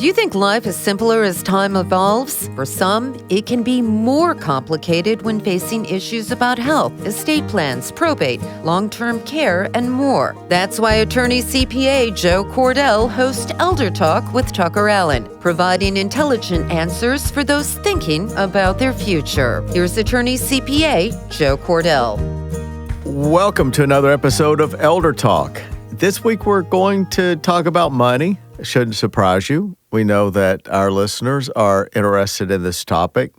Do you think life is simpler as time evolves? For some, it can be more complicated when facing issues about health, estate plans, probate, long-term care, and more. That's why Attorney-CPA Joe Cordell hosts ElderTalk with TuckerAllen, providing intelligent answers for those thinking about their future. Here's Attorney-CPA Joe Cordell. Welcome to another episode of ElderTalk. This week we're going to talk about money. It shouldn't surprise you. We know that our listeners are interested in this topic.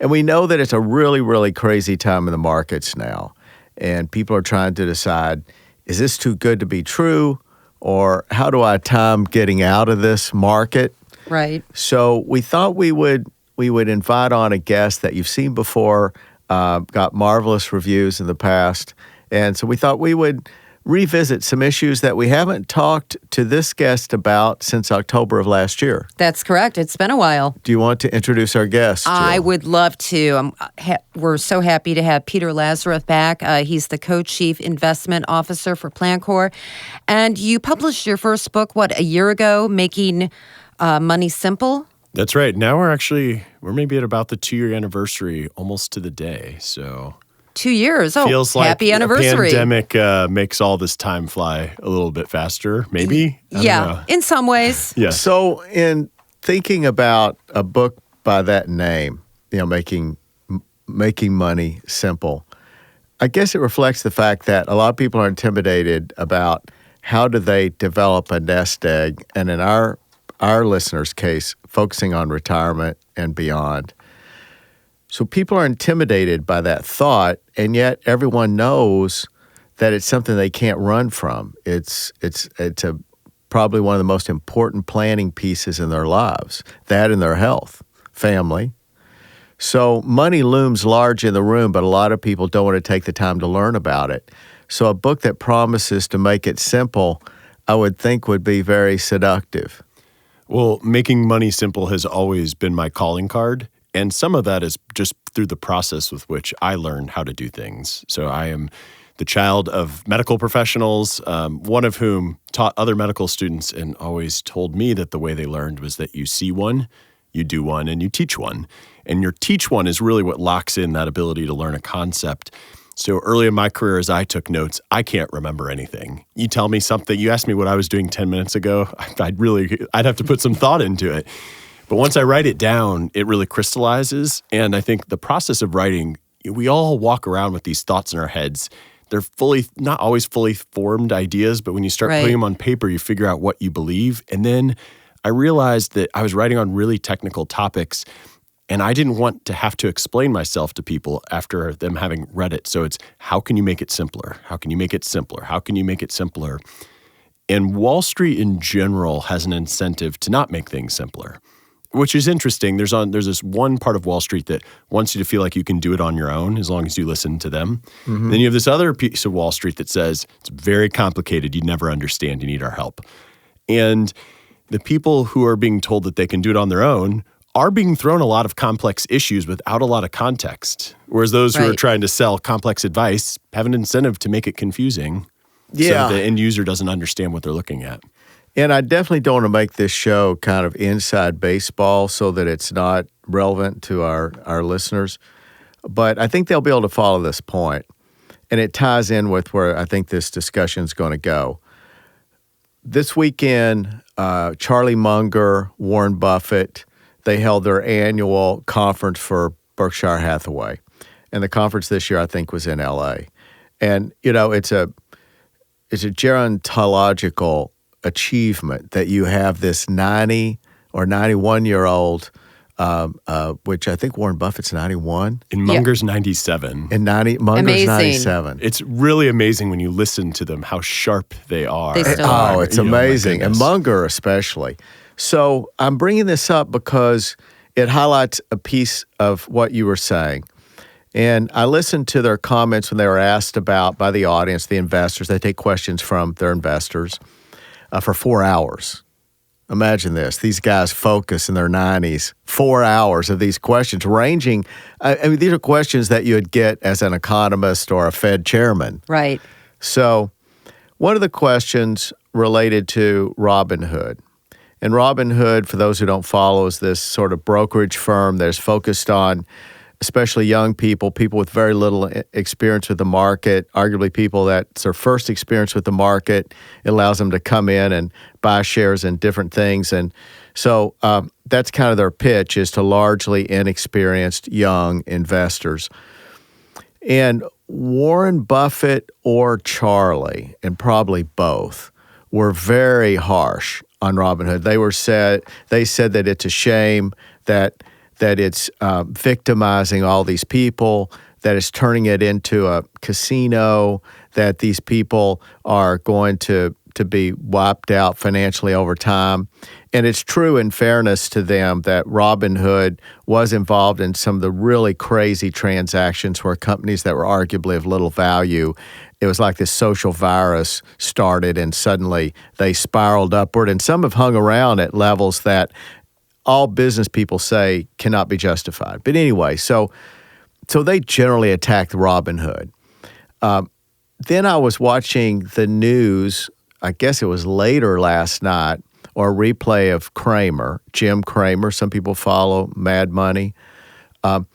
And we know that it's a really, really crazy time in the markets now. And people are trying to decide, is this too good to be true? Or how do I time getting out of this market? Right. So we thought we would invite on a guest that you've seen before, got marvelous reviews in the past. And so we thought we would revisit some issues that we haven't talked to this guest about since October of last year. That's correct. It's been a while. Do you want to introduce our guest, Jill? I would love to. We're so happy to have Peter Lazaroff back. He's the co-chief investment officer for Plancorp. And you published your first book, a year ago, Making Money Simple? That's right. Now we're maybe at about the 2-year anniversary, almost to the day. So 2 years. Oh, feels like happy anniversary. The pandemic makes all this time fly a little bit faster, maybe? I don't know. In some ways. Yeah. So in thinking about a book by that name, Making Money Simple, I guess it reflects the fact that a lot of people are intimidated about how do they develop a nest egg, and in our listeners' case, focusing on retirement and beyond. So people are intimidated by that thought, and yet everyone knows that it's something they can't run from. It's probably one of the most important planning pieces in their lives, that and their health, family. So money looms large in the room, but a lot of people don't want to take the time to learn about it. So a book that promises to make it simple, I would think would be very seductive. Well, Making Money Simple has always been my calling card. And some of that is just through the process with which I learned how to do things. So I am the child of medical professionals, one of whom taught other medical students and always told me that the way they learned was that you see one, you do one, and you teach one. And your teach one is really what locks in that ability to learn a concept. So early in my career, as I took notes, I can't remember anything. You tell me something, you asked me what I was doing 10 minutes ago, I'd have to put some thought into it. But once I write it down, it really crystallizes. And I think the process of writing, we all walk around with these thoughts in our heads. They're not always fully formed ideas, but when you start putting them on paper, you figure out what you believe. And then I realized that I was writing on really technical topics, and I didn't want to have to explain myself to people after them having read it. So it's, how can you make it simpler? How can you make it simpler? How can you make it simpler? And Wall Street in general has an incentive to not make things simpler, which is interesting. There's this one part of Wall Street that wants you to feel like you can do it on your own as long as you listen to them. Mm-hmm. Then you have this other piece of Wall Street that says it's very complicated. You never understand. You need our help. And the people who are being told that they can do it on their own are being thrown a lot of complex issues without a lot of context. Whereas those who are trying to sell complex advice have an incentive to make it confusing. Yeah. So the end user doesn't understand what they're looking at. And I definitely don't want to make this show kind of inside baseball so that it's not relevant to our listeners. But I think they'll be able to follow this point. And it ties in with where I think this discussion is going to go. This weekend, Charlie Munger, Warren Buffett, they held their annual conference for Berkshire Hathaway. And the conference this year, I think, was in L.A. And, it's a gerontological achievement that you have this 90 or 91-year-old, which I think Warren Buffett's 91. And Munger's 97. And Munger's 97. It's really amazing when you listen to them, how sharp they are. They still are. It's amazing. And Munger especially. So I'm bringing this up because it highlights a piece of what you were saying. And I listened to their comments when they were asked about by the audience, the investors. They take questions from their investors for 4 hours. Imagine this. These guys focus in their 90s, 4 hours of these questions ranging. These are questions that you would get as an economist or a Fed chairman. Right. So one of the questions related to Robinhood. And Robinhood, for those who don't follow, is this sort of brokerage firm that is focused on especially young people, people with very little experience with the market, arguably people that's their first experience with the market. It allows them to come in and buy shares in different things. And so that's kind of their pitch, is to largely inexperienced young investors. And Warren Buffett or Charlie, and probably both, were very harsh on Robinhood. They said that it's a shame that it's victimizing all these people, that it's turning it into a casino, that these people are going to be wiped out financially over time. And it's true, in fairness to them, that Robinhood was involved in some of the really crazy transactions where companies that were arguably of little value, it was like this social virus started and suddenly they spiraled upward. And some have hung around at levels that all business people say cannot be justified. But anyway, so they generally attacked Robinhood. Then I was watching the news, I guess it was later last night, or a replay of Cramer, Jim Cramer. Some people follow Mad Money. And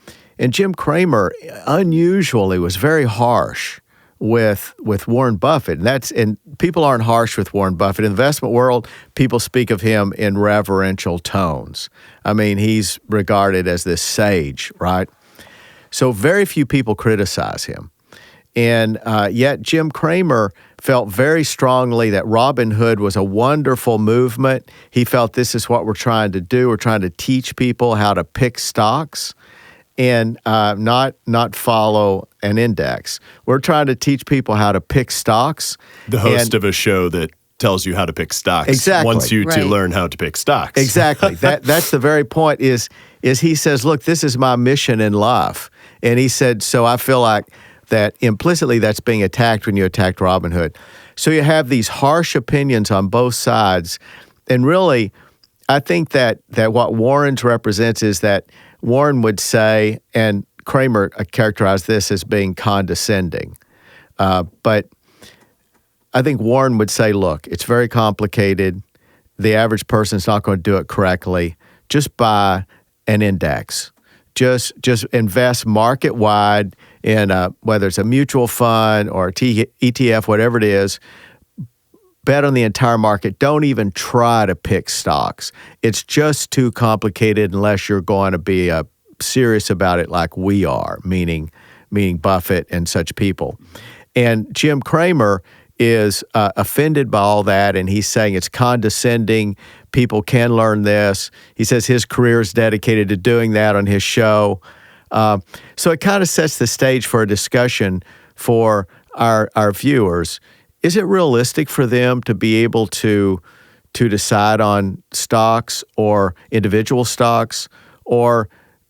Jim Cramer unusually was very harsh with Warren Buffett. And people aren't harsh with Warren Buffett. In the investment world, people speak of him in reverential tones. I mean, he's regarded as this sage, right? So very few people criticize him. And yet Jim Cramer felt very strongly that Robinhood was a wonderful movement. He felt this is what we're trying to do. We're trying to teach people how to pick stocks and not follow an index. We're trying to teach people how to pick stocks. The host of a show that tells you how to pick stocks exactly wants you to learn how to pick stocks. Exactly. That's the very point is he says, look, this is my mission in life. And he said, so I feel like that implicitly that's being attacked when you attacked Robinhood. So you have these harsh opinions on both sides. And really, I think that what Warren's represents is that Warren would say, and Cramer characterized this as being condescending, but I think Warren would say, look, it's very complicated. The average person's not going to do it correctly. Just buy an index. Just invest market-wide in whether it's a mutual fund or a ETF, whatever it is. Bet on the entire market. Don't even try to pick stocks. It's just too complicated unless you're going to be serious about it like we are, meaning Buffett and such people. And Jim Cramer is offended by all that, and he's saying it's condescending. People can learn this. He says his career is dedicated to doing that on his show. So it kind of sets the stage for a discussion for our viewers. Is it realistic for them to be able to decide on stocks or individual stocks, or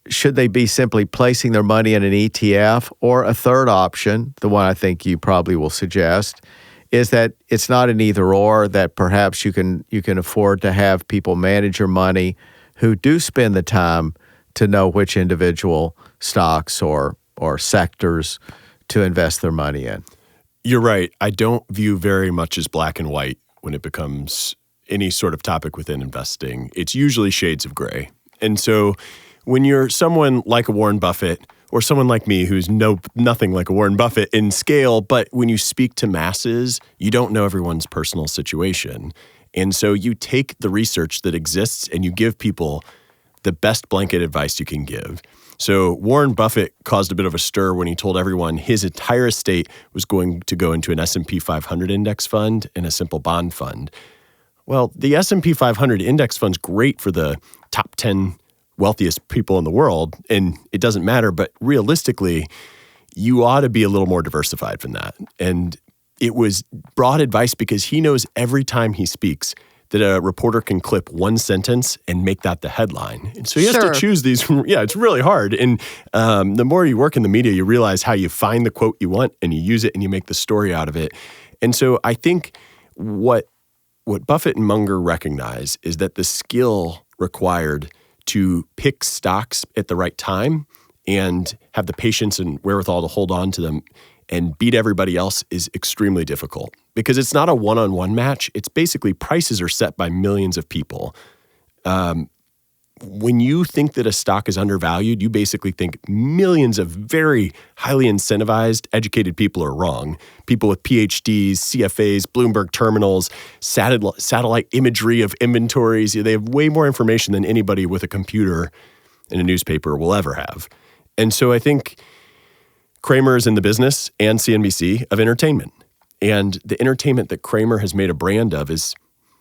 should they be simply placing their money in an ETF? Or a third option, the one I think you probably will suggest, is that it's not an either or, that perhaps you can afford to have people manage your money who do spend the time to know which individual stocks or sectors to invest their money in. You're right. I don't view very much as black and white when it becomes any sort of topic within investing. It's usually shades of gray. And so when you're someone like a Warren Buffett or someone like me who's nothing like a Warren Buffett in scale, but when you speak to masses, you don't know everyone's personal situation. And so you take the research that exists and you give people the best blanket advice you can give. So Warren Buffett caused a bit of a stir when he told everyone his entire estate was going to go into an S&P 500 index fund and a simple bond fund. Well, the S&P 500 index fund's great for the top 10 wealthiest people in the world, and it doesn't matter, but realistically, you ought to be a little more diversified from that. And it was broad advice because he knows every time he speaks that a reporter can clip one sentence and make that the headline. And so he has to choose these. Yeah, it's really hard. And the more you work in the media, you realize how you find the quote you want and you use it and you make the story out of it. And so I think what Buffett and Munger recognize is that the skill required to pick stocks at the right time and have the patience and wherewithal to hold on to them and beat everybody else is extremely difficult. because it's not a one-on-one match. It's basically prices are set by millions of people. When you think that a stock is undervalued, you basically think millions of very highly incentivized, educated people are wrong. People with PhDs, CFAs, Bloomberg terminals, satellite imagery of inventories. They have way more information than anybody with a computer and a newspaper will ever have. And so I think Cramer is in the business, and CNBC, of entertainment. And the entertainment that Cramer has made a brand of is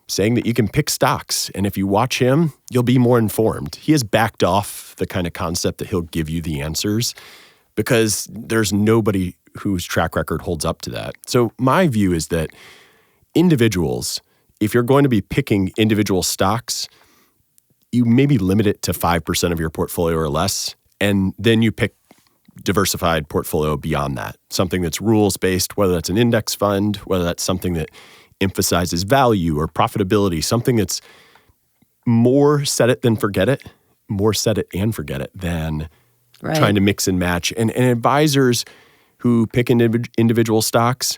saying that you can pick stocks, and if you watch him, you'll be more informed. He has backed off the kind of concept that he'll give you the answers because there's nobody whose track record holds up to that. So my view is that individuals, if you're going to be picking individual stocks, you maybe limit it to 5% of your portfolio or less, and then you pick diversified portfolio beyond that, something that's rules-based, whether that's an index fund, whether that's something that emphasizes value or profitability, something that's more set it than forget it, more set it and forget it than trying to mix and match. And advisors who pick individual stocks,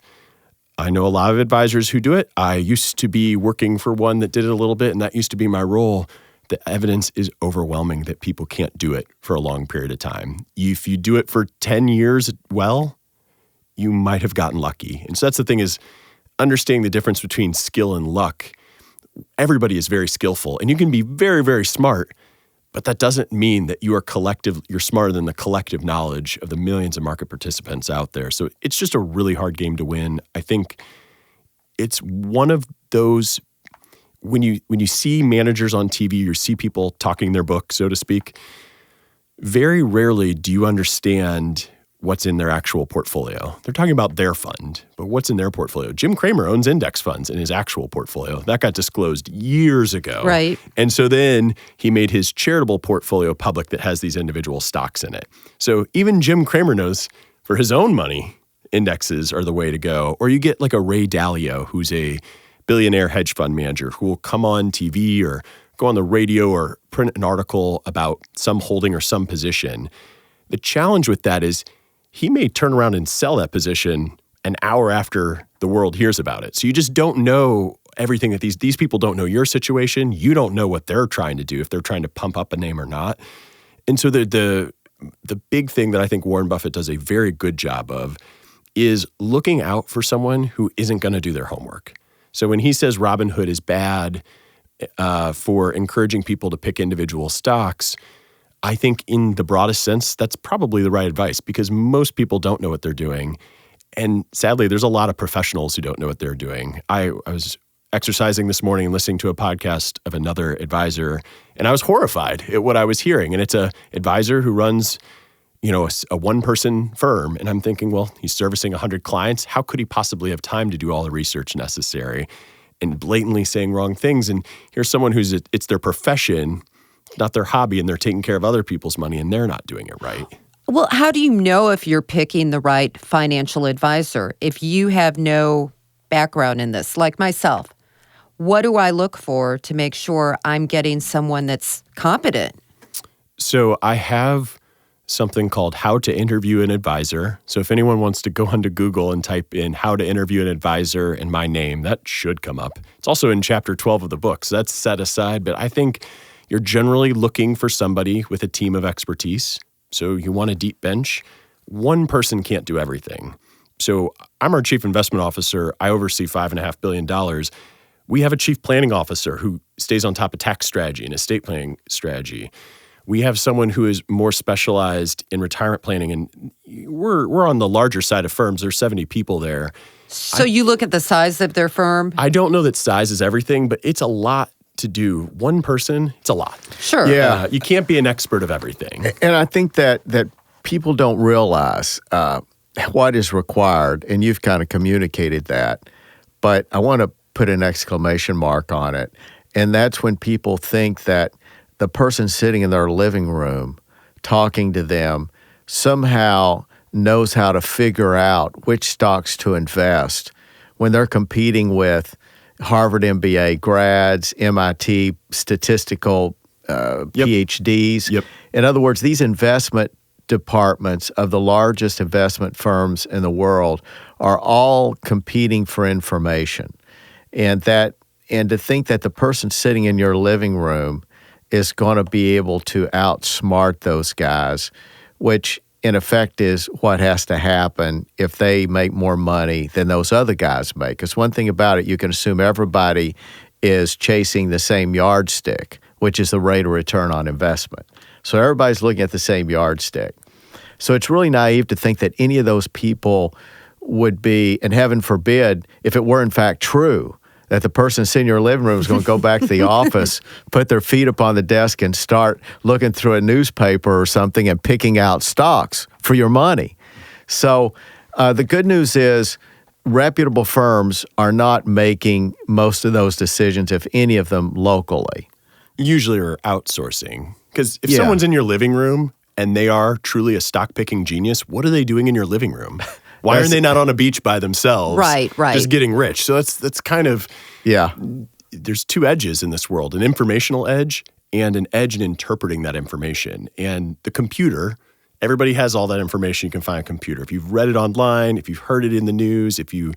I know a lot of advisors who do it. I used to be working for one that did it a little bit, and that used to be my role. The evidence is overwhelming that people can't do it for a long period of time. If you do it for 10 years well, you might have gotten lucky. And so that's the thing, is understanding the difference between skill and luck. Everybody is very skillful, and you can be very, very smart, but that doesn't mean that you're smarter than the collective knowledge of the millions of market participants out there. So it's just a really hard game to win. I think it's one of those, when you see managers on TV, you see people talking their book, so to speak, very rarely do you understand what's in their actual portfolio. They're talking about their fund, but what's in their portfolio? Jim Cramer owns index funds in his actual portfolio. That got disclosed years ago. Right. And so then he made his charitable portfolio public that has these individual stocks in it. So even Jim Cramer knows for his own money, indexes are the way to go. Or you get like a Ray Dalio, who's a billionaire hedge fund manager, who will come on TV or go on the radio or print an article about some holding or some position. The challenge with that is he may turn around and sell that position an hour after the world hears about it. So you just don't know everything that these people don't know your situation. You don't know what they're trying to do, if they're trying to pump up a name or not. And so the big thing that I think Warren Buffett does a very good job of is looking out for someone who isn't going to do their homework. So when he says Robinhood is bad for encouraging people to pick individual stocks, I think in the broadest sense, that's probably the right advice, because most people don't know what they're doing. And sadly, there's a lot of professionals who don't know what they're doing. I was exercising this morning and listening to a podcast of another advisor, and I was horrified at what I was hearing. And it's a advisor who runs, a one-person firm. And I'm thinking, well, he's servicing 100 clients. How could he possibly have time to do all the research necessary? And blatantly saying wrong things. And here's someone it's their profession, not their hobby, and they're taking care of other people's money, and they're not doing it right. Well, how do you know if you're picking the right financial advisor if you have no background in this, like myself? What do I look for to make sure I'm getting someone that's competent? So I have something called How to Interview an Advisor. So if anyone wants to go onto Google and type in How to Interview an Advisor and my name, that should come up. It's also in chapter 12 of the book, so that's set aside. But I think you're generally looking for somebody with a team of expertise. So you want a deep bench. One person can't do everything. So I'm our chief investment officer. I oversee $5.5 billion. We have a chief planning officer who stays on top of tax strategy and estate planning strategy. We have someone who is more specialized in retirement planning, and we're on the larger side of firms. There's 70 people there. So you look at the size of their firm? I don't know that size is everything, but it's a lot to do. One person, it's a lot. Sure. Yeah. You can't be an expert of everything. And I think that people don't realize what is required, and you've kind of communicated that. But I want to put an exclamation mark on it, and that's when people think that the person sitting in their living room talking to them somehow knows how to figure out which stocks to invest when they're competing with Harvard MBA grads, MIT statistical PhDs. Yep. In other words, these investment departments of the largest investment firms in the world are all competing for information. And to think that the person sitting in your living room is going to be able to outsmart those guys, which in effect is what has to happen if they make more money than those other guys make. Because one thing about it, you can assume everybody is chasing the same yardstick, which is the rate of return on investment. So everybody's looking at the same yardstick. So it's really naive to think that any of those people would be, and heaven forbid, if it were in fact true, that the person sitting in your living room is going to go back to the office, put their feet up on the desk, and start looking through a newspaper or something and picking out stocks for your money. So the good news is reputable firms are not making most of those decisions, if any of them, locally. Usually are outsourcing. Because if someone's in your living room and they are truly a stock-picking genius, what are they doing in your living room? Why are they not on a beach by themselves? Right. Just getting rich. So that's kind of, there's two edges in this world, an informational edge and an edge in interpreting that information. And the computer, everybody has all that information you can find on a computer. If you've read it online, if you've heard it in the news, if you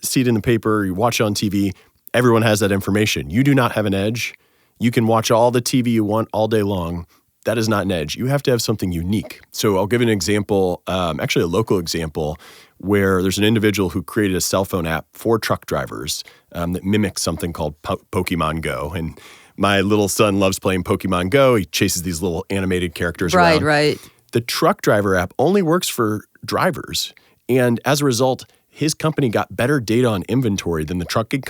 see it in the paper, you watch it on TV, everyone has that information. You do not have an edge. You can watch all the TV you want all day long. That is not an edge. You have to have something unique. So I'll give an example, actually a local example, where there's an individual who created a cell phone app for truck drivers that mimics something called Pokemon Go. And my little son loves playing Pokemon Go. He chases these little animated characters around. Right. The truck driver app only works for drivers. And as a result, his company got better data on inventory than the trucking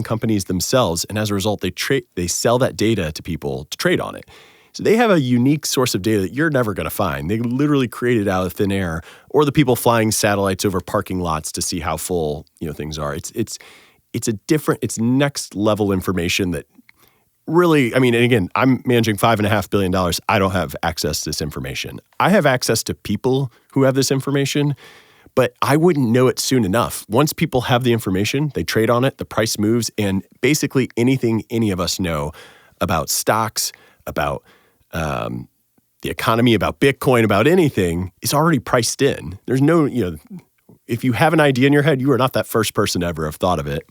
companies themselves. And as a result, they sell that data to people to trade on it. So they have a unique source of data that you're never going to find. They literally created it out of thin air, or the people flying satellites over parking lots to see how full things are. It's next level information that really, and again, I'm managing $5.5 billion. I don't have access to this information. I have access to people who have this information, but I wouldn't know it soon enough. Once people have the information, they trade on it, the price moves, and basically anything any of us know about stocks, about the economy, about Bitcoin, about anything is already priced in. There's no, if you have an idea in your head, you are not that first person to ever have thought of it.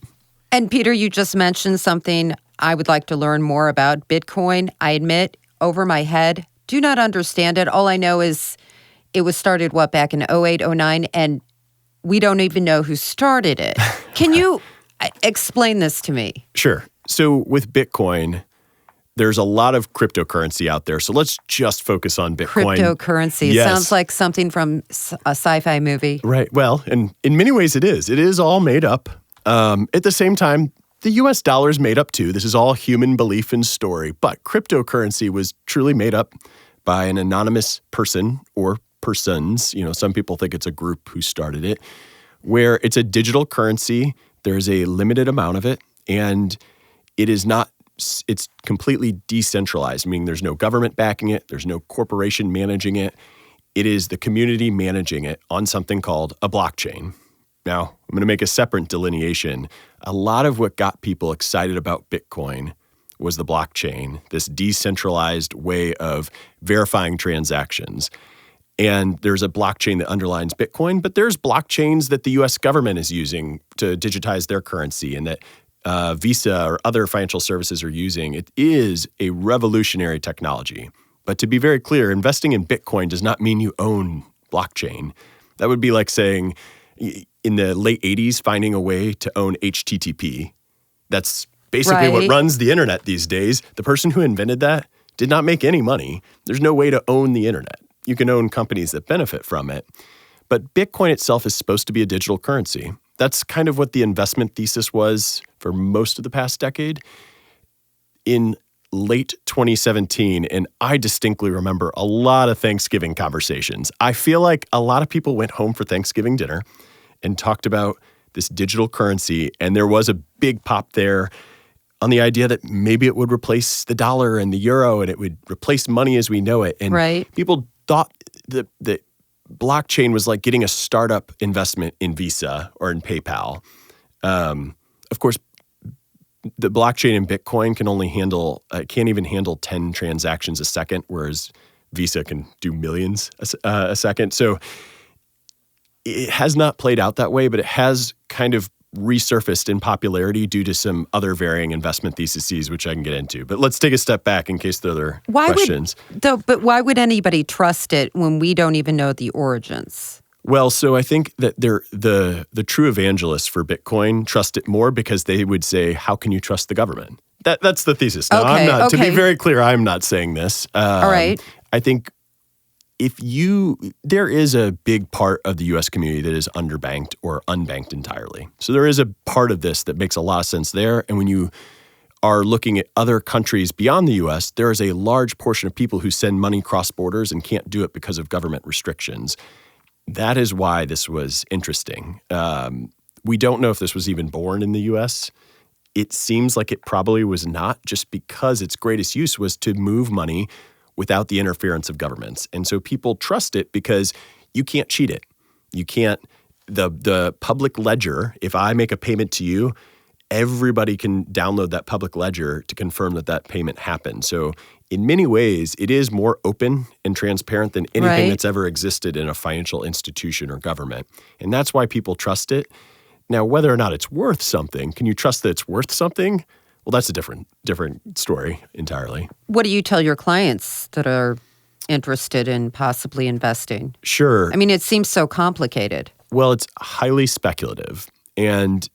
And Peter, you just mentioned something I would like to learn more about, Bitcoin. I admit, over my head, do not understand it. All I know is it was started, back in 2008, 2009, and we don't even know who started it. Can you explain this to me? Sure. So with Bitcoin, there's a lot of cryptocurrency out there. So let's just focus on Bitcoin. Cryptocurrency. Yes. Sounds like something from a sci-fi movie. Right. Well, and in many ways it is. It is all made up. At the same time, the U.S. dollar is made up too. This is all human belief and story. But cryptocurrency was truly made up by an anonymous person or persons. Some people think it's a group who started it, where it's a digital currency. There's a limited amount of it, and it's completely decentralized, meaning there's no government backing it. There's no corporation managing it. It is the community managing it on something called a blockchain. Now, I'm going to make a separate delineation. A lot of what got people excited about Bitcoin was the blockchain, this decentralized way of verifying transactions. And there's a blockchain that underlines Bitcoin, but there's blockchains that the U.S. government is using to digitize their currency and that Visa or other financial services are using. It is a revolutionary technology. But to be very clear, investing in Bitcoin does not mean you own blockchain. That would be like saying in the late 80s, finding a way to own HTTP. That's basically what runs the internet these days. The person who invented that did not make any money. There's no way to own the internet. You can own companies that benefit from it. But Bitcoin itself is supposed to be a digital currency. That's kind of what the investment thesis was for most of the past decade. In late 2017, and I distinctly remember a lot of Thanksgiving conversations. I feel like a lot of people went home for Thanksgiving dinner and talked about this digital currency, and there was a big pop there on the idea that maybe it would replace the dollar and the euro, and it would replace money as we know it. And people thought that blockchain was like getting a startup investment in Visa or in PayPal. Of course, the blockchain in Bitcoin can't even handle 10 transactions a second, whereas Visa can do millions a second. So it has not played out that way, but it has kind of resurfaced in popularity due to some other varying investment theses, which I can get into. But let's take a step back in case there are other questions. But why would anybody trust it when we don't even know the origins? Well, so I think that the true evangelists for Bitcoin trust it more because they would say, how can you trust the government? That's the thesis. Now, to be very clear, I'm not saying this. All right. I think there is a big part of the U.S. community that is underbanked or unbanked entirely. So there is a part of this that makes a lot of sense there. And when you are looking at other countries beyond the U.S., there is a large portion of people who send money cross borders and can't do it because of government restrictions. That is why this was interesting. We don't know if this was even born in the U.S. It seems like it probably was not, just because its greatest use was to move money without the interference of governments. And so people trust it because you can't cheat it. You can't, the public ledger, if I make a payment to you, everybody can download that public ledger to confirm that payment happened. So in many ways, it is more open and transparent than anything that's ever existed in a financial institution or government. And that's why people trust it. Now, whether or not it's worth something, can you trust that it's worth something? Well, that's a different story entirely. What do you tell your clients that are interested in possibly investing? Sure. I mean, it seems so complicated. Well, it's highly speculative. And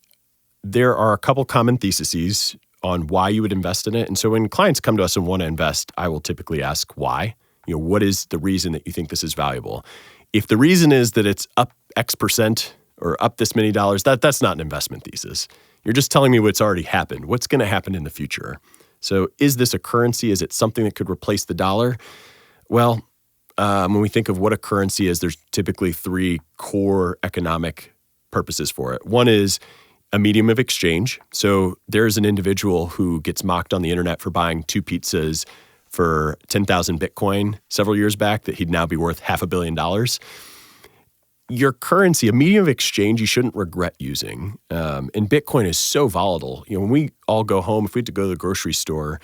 there are a couple common theses on why you would invest in it. And so when clients come to us and want to invest, I will typically ask why. What is the reason that you think this is valuable? If the reason is that it's up X% or up this many dollars, that's not an investment thesis. You're just telling me what's already happened. What's going to happen in the future? So is this a currency? Is it something that could replace the dollar? Well, when we think of what a currency is, there's typically three core economic purposes for it. One is a medium of exchange. So there's an individual who gets mocked on the internet for buying 2 pizzas for 10,000 Bitcoin several years back that he'd now be worth $500 million. Your currency, a medium of exchange you shouldn't regret using. And Bitcoin is so volatile. When we all go home, if we have to go to the grocery store,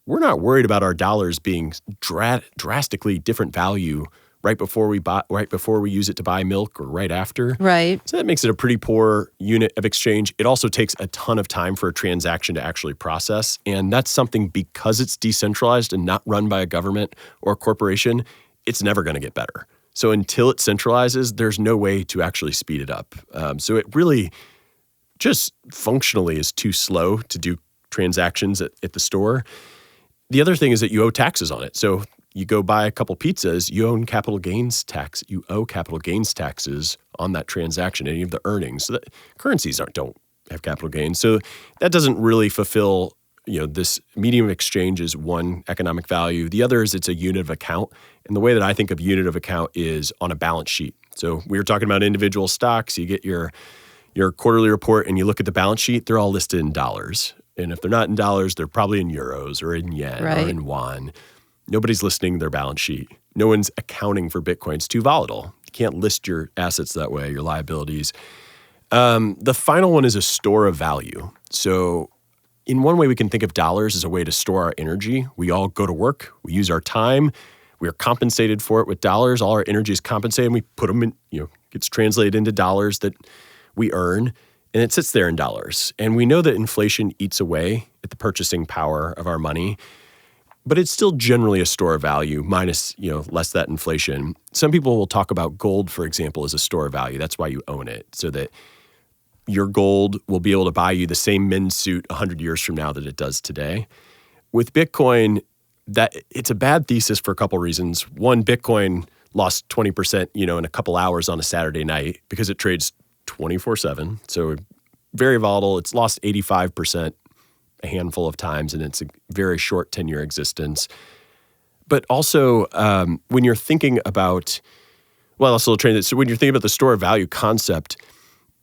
we're not worried about our dollars being drastically different value right before we use it to buy milk or right after. Right. So that makes it a pretty poor unit of exchange. It also takes a ton of time for a transaction to actually process. And that's something, because it's decentralized and not run by a government or a corporation, it's never going to get better. So until it centralizes, there's no way to actually speed it up. So it really just functionally is too slow to do transactions at the store. The other thing is that you owe taxes on it. So you go buy a couple pizzas, you owe capital gains tax. You owe capital gains taxes on that transaction, any of the earnings. So that currencies don't have capital gains. So that doesn't really fulfill, this medium of exchange is one economic value. The other is it's a unit of account. And the way that I think of unit of account is on a balance sheet. So we were talking about individual stocks. You get your quarterly report and you look at the balance sheet, they're all listed in dollars. And if they're not in dollars, they're probably in euros or in yen or in yuan. Nobody's listing their balance sheet. No one's accounting for Bitcoin. It's too volatile. You can't list your assets that way, your liabilities. The final one is a store of value. So in one way, we can think of dollars as a way to store our energy. We all go to work. We use our time. We are compensated for it with dollars. All our energy is compensated, and we put them in, gets translated into dollars that we earn, and it sits there in dollars. And we know that inflation eats away at the purchasing power of our money, but it's still generally a store of value minus, less that inflation. Some people will talk about gold, for example, as a store of value. That's why you own it, so that your gold will be able to buy you the same men's suit 100 years from now that it does today. With Bitcoin, that it's a bad thesis for a couple reasons. One, Bitcoin lost 20%, in a couple hours on a Saturday night because it trades 24/7. So very volatile. It's lost 85% a handful of times, and it's a very short 10-year existence. But also, when you're thinking about, so when you're thinking about the store of value concept,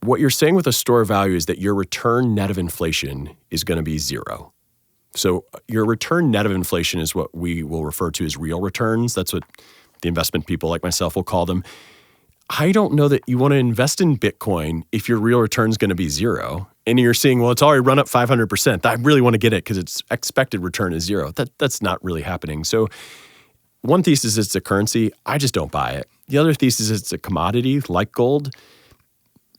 what you're saying with a store of value is that your return net of inflation is going to be zero. So your return net of inflation is what we will refer to as real returns. That's what the investment people like myself will call them. I don't know that you want to invest in Bitcoin if your real return is going to be zero. And you're seeing, it's already run up 500%. I really want to get it because its expected return is zero. That's not really happening. So one thesis is it's a currency. I just don't buy it. The other thesis is it's a commodity like gold,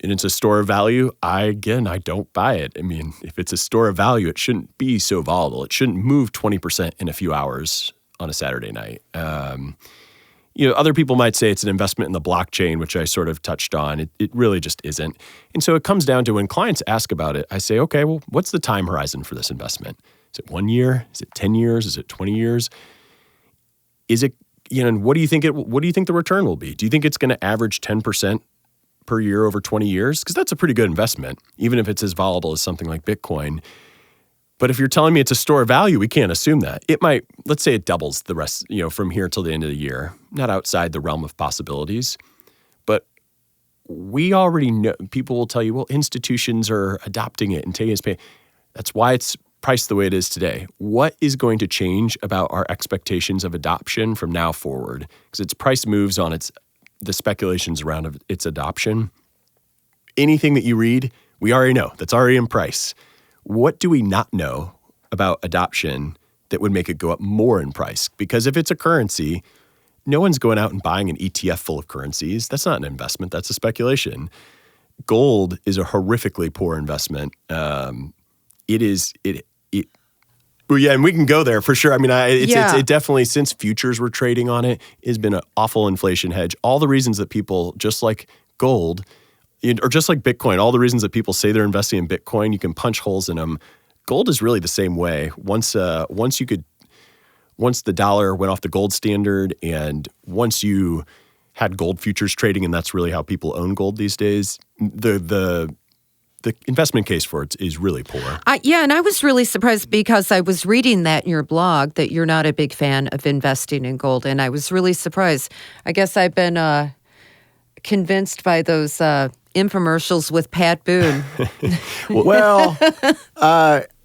and it's a store of value. I don't buy it. I mean, if it's a store of value, it shouldn't be so volatile. It shouldn't move 20% in a few hours on a Saturday night. Other people might say it's an investment in the blockchain, which I sort of touched on. It really just isn't. And so it comes down to when clients ask about it, I say, okay, well, what's the time horizon for this investment? Is it 1 year? Is it 10 years? Is it 20 years? Is it, and what do you think the return will be? Do you think it's going to average 10% per year over 20 years? Because that's a pretty good investment, even if it's as volatile as something like Bitcoin. But if you're telling me it's a store of value, we can't assume that. It might, let's say it doubles the rest, from here till the end of the year. Not outside the realm of possibilities. But we already know, people will tell you, well, institutions are adopting it and taking its pay. That's why it's priced the way it is today. What is going to change about our expectations of adoption from now forward? Because its price moves on the speculations around its adoption. Anything that you read, we already know. That's already in price. What do we not know about adoption that would make it go up more in price? Because if it's a currency, no one's going out and buying an ETF full of currencies. That's not an investment. That's a speculation. Gold is a horrifically poor investment. Well, yeah, and we can go there for sure. I mean, it definitely, since futures were trading on it, has been an awful inflation hedge. All the reasons that people, just like gold, or just like Bitcoin, all the reasons that people say they're investing in Bitcoin, you can punch holes in them. Gold is really the same way. Once the dollar went off the gold standard, and once you had gold futures trading, and that's really how people own gold these days, the investment case for it is really poor. And I was really surprised because I was reading that in your blog that you're not a big fan of investing in gold, and I was really surprised. I guess I've been convinced by those infomercials with Pat Boone. Well,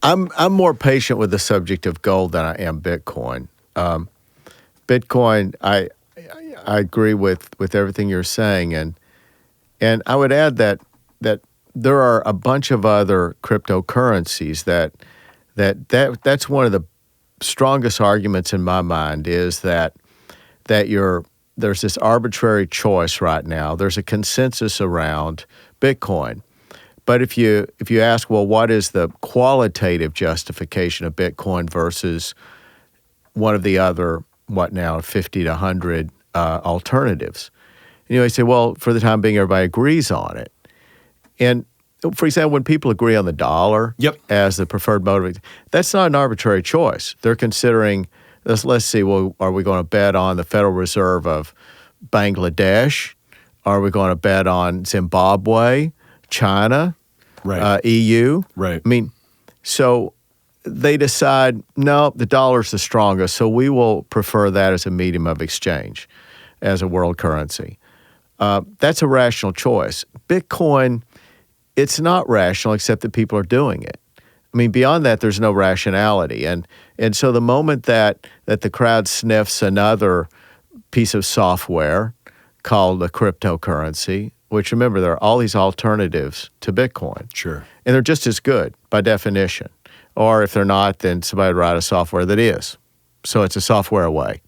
I'm more patient with the subject of gold than I am Bitcoin. Bitcoin, I agree with everything you're saying, and I would add that there are a bunch of other cryptocurrencies that's one of the strongest arguments in my mind is that there's this arbitrary choice right now. There's a consensus around Bitcoin. But if you ask, well, what is the qualitative justification of Bitcoin versus one of the other, 50 to 100 alternatives? You say, well, for the time being, everybody agrees on it. And for example, when people agree on the dollar as the preferred mode, that's not an arbitrary choice. They're considering, let's see, well, are we going to bet on the Federal Reserve of Bangladesh? Are we going to bet on Zimbabwe, China, EU? Right. I mean, so they decide, no, the dollar's the strongest, so we will prefer that as a medium of exchange, as a world currency. That's a rational choice. Bitcoin, it's not rational except that people are doing it. I mean, beyond that, there's no rationality. And so the moment that the crowd sniffs another piece of software called a cryptocurrency, which remember, there are all these alternatives to Bitcoin. Sure. And they're just as good by definition. Or if they're not, then somebody would write a software that is. So it's a software away.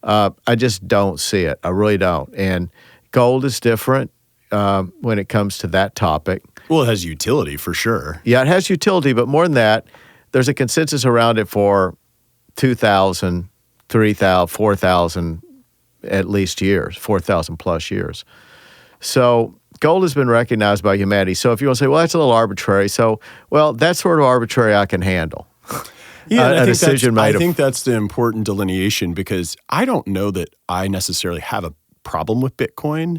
I just don't see it. I really don't. And gold is different when it comes to that topic. Well, it has utility for sure. Yeah, it has utility, but more than that, there's a consensus around it for 2,000, 3,000, 4,000 at least years, 4,000 plus years. So gold has been recognized by humanity. So if you want to say, well, that's a little arbitrary. So, well, that sort of arbitrary I can handle. Yeah, I think that's the important delineation, because I don't know that I necessarily have a problem with Bitcoin.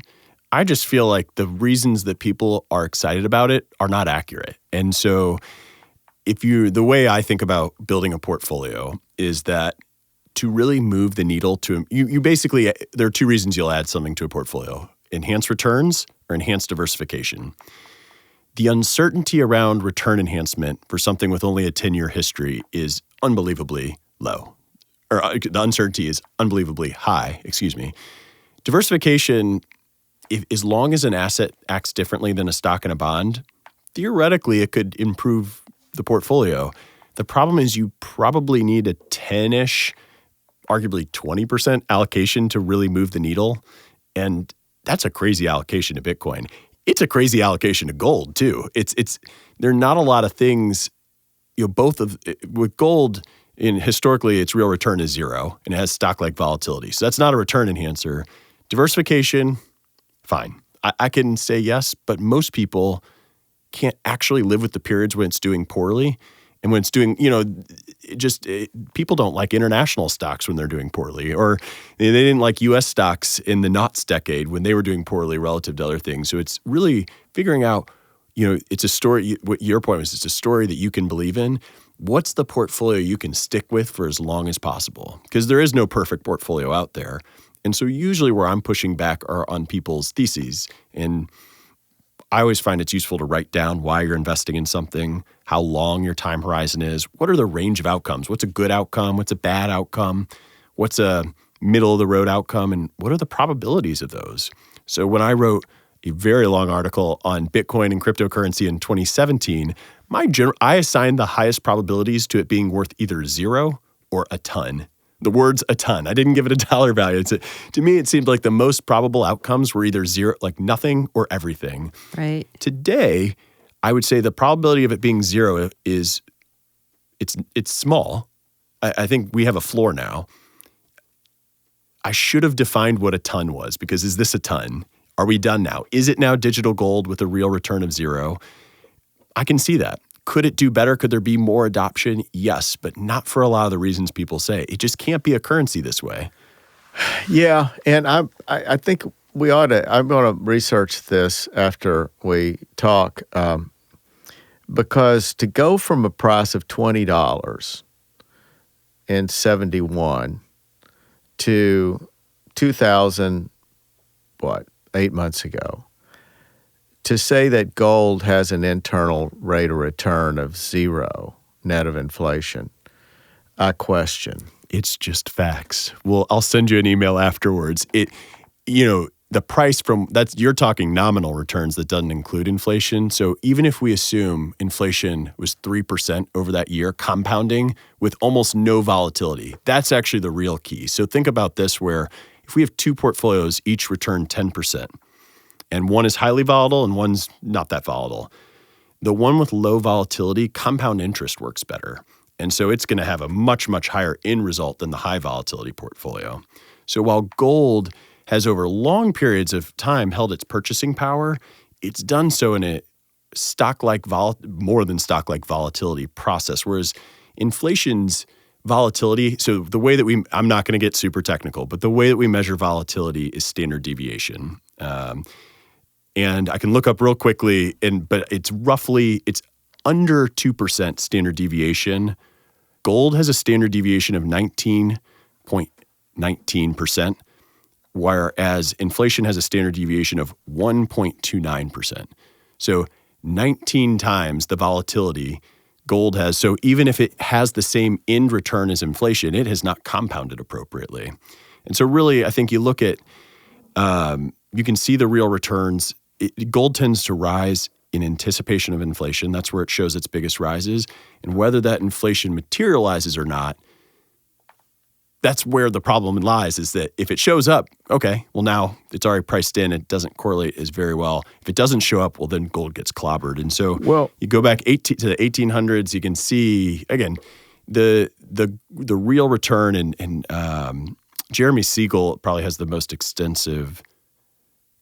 I just feel like the reasons that people are excited about it are not accurate. And so the way I think about building a portfolio is that to really move the needle you basically, there are two reasons you'll add something to a portfolio: enhance returns or enhance diversification. The uncertainty around return enhancement for something with only a 10-year history is unbelievably low. Or the uncertainty is unbelievably high, Diversification, as long as an asset acts differently than a stock and a bond, theoretically it could improve the portfolio. The problem is you probably need a 10-ish, arguably 20% allocation to really move the needle. And that's a crazy allocation to Bitcoin. It's a crazy allocation to gold too. There are not a lot of things, with gold, historically its real return is zero and it has stock-like volatility. So that's not a return enhancer. Diversification, fine. I can say yes, but most people can't actually live with the periods when it's doing poorly. And when it's doing, people don't like international stocks when they're doing poorly, or they didn't like U.S. stocks in the Knots decade when they were doing poorly relative to other things. So it's really figuring out, it's a story. What your point was, it's a story that you can believe in. What's the portfolio you can stick with for as long as possible? Because there is no perfect portfolio out there. And so usually where I'm pushing back are on people's theses. And I always find it's useful to write down why you're investing in something, how long your time horizon is, what are the range of outcomes, what's a good outcome, what's a bad outcome, what's a middle-of-the-road outcome, and what are the probabilities of those? So when I wrote a very long article on Bitcoin and cryptocurrency in 2017, I assigned the highest probabilities to it being worth either zero or a ton. The words a ton. I didn't give it a dollar value. To me, it seemed like the most probable outcomes were either zero, like nothing, or everything. Right. Today, I would say the probability of it being zero is it's small. I think we have a floor now. I should have defined what a ton was, because is this a ton? Are we done now? Is it now digital gold with a real return of zero? I can see that. Could it do better? Could there be more adoption? Yes, but not for a lot of the reasons people say. It just can't be a currency this way. Yeah, and I think we ought to. I'm going to research this after we talk, because to go from a price of $20 in 71 to 2,000, 8 months ago, to say that gold has an internal rate of return of zero net of inflation, I question. It's just facts. Well, I'll send you an email afterwards. The price you're talking nominal returns that doesn't include inflation. So even if we assume inflation was 3% over that year, compounding with almost no volatility, that's actually the real key. So think about this, where if we have two portfolios, each return 10%, and one is highly volatile and one's not that volatile, the one with low volatility, compound interest works better. And so it's going to have a much, much higher end result than the high volatility portfolio. So while gold has over long periods of time held its purchasing power, it's done so in a more than stock-like volatility process, whereas inflation's volatility, so the way that I'm not going to get super technical, but the way that we measure volatility is standard deviation. And I can look up real quickly, but it's under 2% standard deviation. Gold has a standard deviation of 19.19%, whereas inflation has a standard deviation of 1.29%. So 19 times the volatility gold has. So even if it has the same end return as inflation, it has not compounded appropriately. And so really, I think you look at, you can see the real returns. Gold tends to rise in anticipation of inflation. That's where it shows its biggest rises. And whether that inflation materializes or not, that's where the problem lies, is that if it shows up, okay, well now it's already priced in, it doesn't correlate as very well. If it doesn't show up, well then gold gets clobbered. And so you go back to the 1800s, you can see, again, the real return, and Jeremy Siegel probably has the most extensive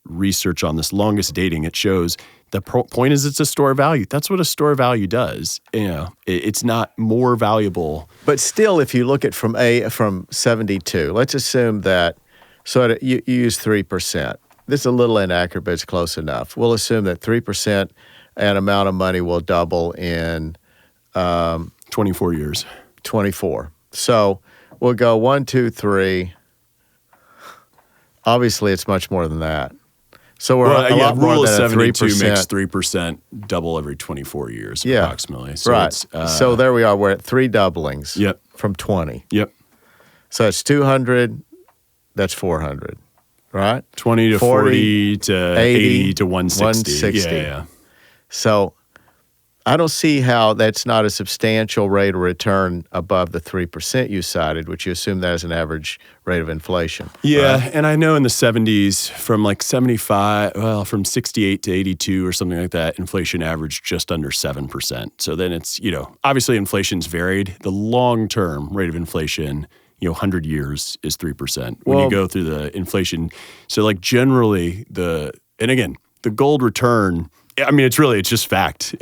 research on this, longest dating. It shows the point is it's a store value. That's what a store value does. It's not more valuable. But still, if you look at from 72, let's assume that you use 3%. This is a little inaccurate, but it's close enough. We'll assume that 3% an amount of money will double in 24 years. 24. So we'll go 1, 2, 3. Obviously, it's much more than that. So we're a lot more rule than of 72 3%. makes 3% double every 24 years, approximately. So right. So there we are. We're at 3 doublings from 20. Yep. So it's 200. That's 400, right? 20 to 40 to 80 to 160. 160. Yeah. So I don't see how that's not a substantial rate of return above the 3% you cited, which you assume that is an average rate of inflation. Yeah, right? and I know in the 70s, from 68 to 82 or something like that, inflation averaged just under 7%. So then it's, obviously inflation's varied. The long-term rate of inflation, 100 years is 3%. When you go through the inflation, so like generally the gold return, I mean, it's just fact.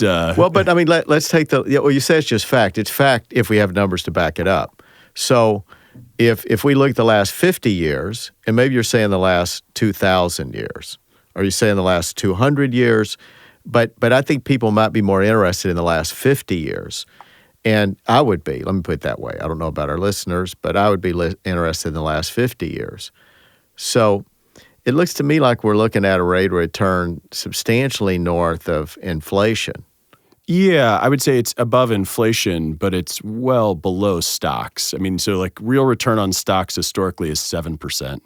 Well, but I mean, let's take you say it's just fact. It's fact if we have numbers to back it up. So if we look at the last 50 years, and maybe you're saying the last 2,000 years, or you're saying the last 200 years, but I think people might be more interested in the last 50 years. And I would be, let me put it that way. I don't know about our listeners, but I would be interested in the last 50 years. So it looks to me like we're looking at a rate of return substantially north of inflation. Yeah, I would say it's above inflation, but it's well below stocks. I mean, so like real return on stocks historically is 7%.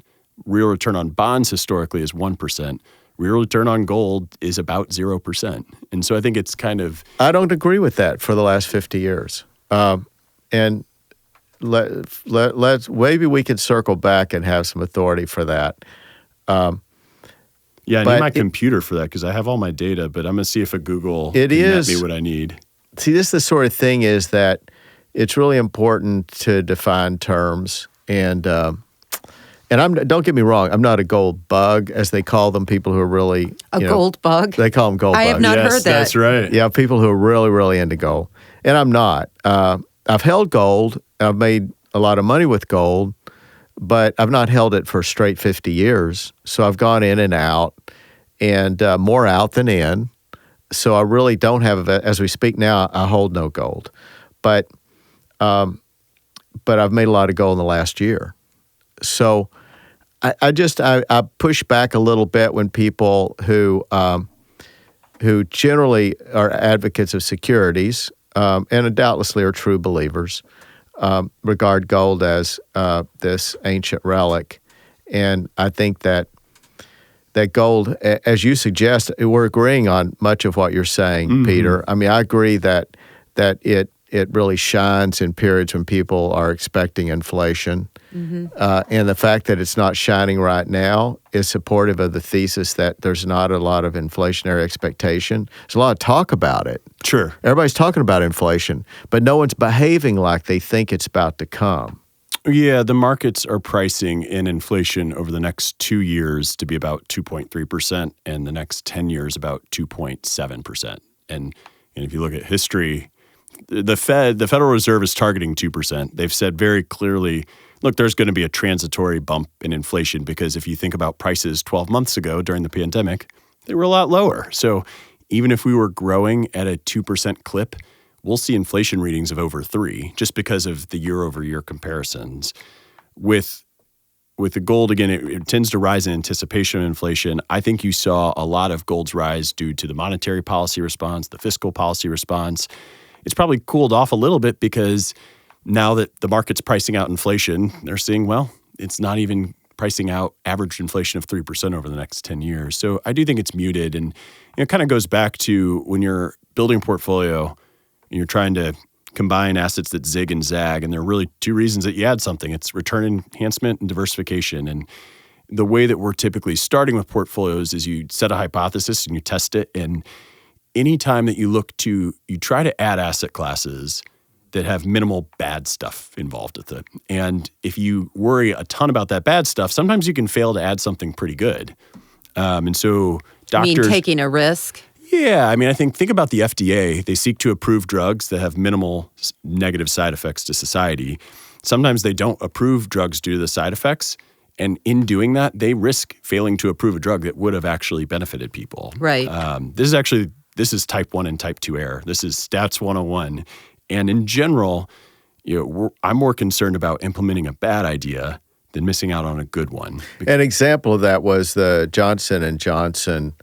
Real return on bonds historically is 1%. Real return on gold is about 0%. And so I think it's kind of... I don't agree with that for the last 50 years. And let's maybe we could circle back and have some authority for that. I need my computer for that because I have all my data, but I'm going to see if a Google can net me what I need. See, this is the sort of thing is that it's really important to define terms. And don't get me wrong, I'm not a gold bug, as they call them, people who are really... gold bug? They call them gold bugs. I have not heard that. That's right. Yeah, people who are really, really into gold. And I'm not. I've held gold. I've made a lot of money with gold, but I've not held it for straight 50 years. So I've gone in and out, and more out than in. So I really don't have, as we speak now, I hold no gold. But I've made a lot of gold in the last year. So I push back a little bit when people who generally are advocates of securities and doubtlessly are true believers regard gold as this ancient relic. And I think that gold, as you suggest, we're agreeing on much of what you're saying, Peter. I mean, I agree that it really shines in periods when people are expecting inflation. And the fact that it's not shining right now is supportive of the thesis that there's not a lot of inflationary expectation. There's a lot of talk about it. Sure. Everybody's talking about inflation, but no one's behaving like they think it's about to come. Yeah, the markets are pricing in inflation over the next 2 years to be about 2.3% and the next 10 years about 2.7%. And if you look at history, the Federal Reserve is targeting 2%. They've said very clearly, look, there's going to be a transitory bump in inflation because if you think about prices 12 months ago during the pandemic, they were a lot lower. So even if we were growing at a 2% clip, we'll see inflation readings of over 3% just because of the year-over-year comparisons. With the gold, again, it tends to rise in anticipation of inflation. I think you saw a lot of gold's rise due to the monetary policy response, the fiscal policy response. It's probably cooled off a little bit because now that the market's pricing out inflation, they're seeing, well, it's not even pricing out average inflation of 3% over the next 10 years. So I do think it's muted. And it kind of goes back to when you're building a portfolio and you're trying to combine assets that zig and zag, and there are really two reasons that you add something. It's return enhancement and diversification. And the way that we're typically starting with portfolios is you set a hypothesis and you test it. And anytime that you try to add asset classes that have minimal bad stuff involved with it. And if you worry a ton about that bad stuff, sometimes you can fail to add something pretty good. And so doctors... You mean taking a risk? Yeah. I mean, think about the FDA. They seek to approve drugs that have minimal negative side effects to society. Sometimes they don't approve drugs due to the side effects. And in doing that, they risk failing to approve a drug that would have actually benefited people. Right. This is type 1 and type 2 error. This is stats 101. And in general, I'm more concerned about implementing a bad idea than missing out on a good one. An example of that was the Johnson & Johnson,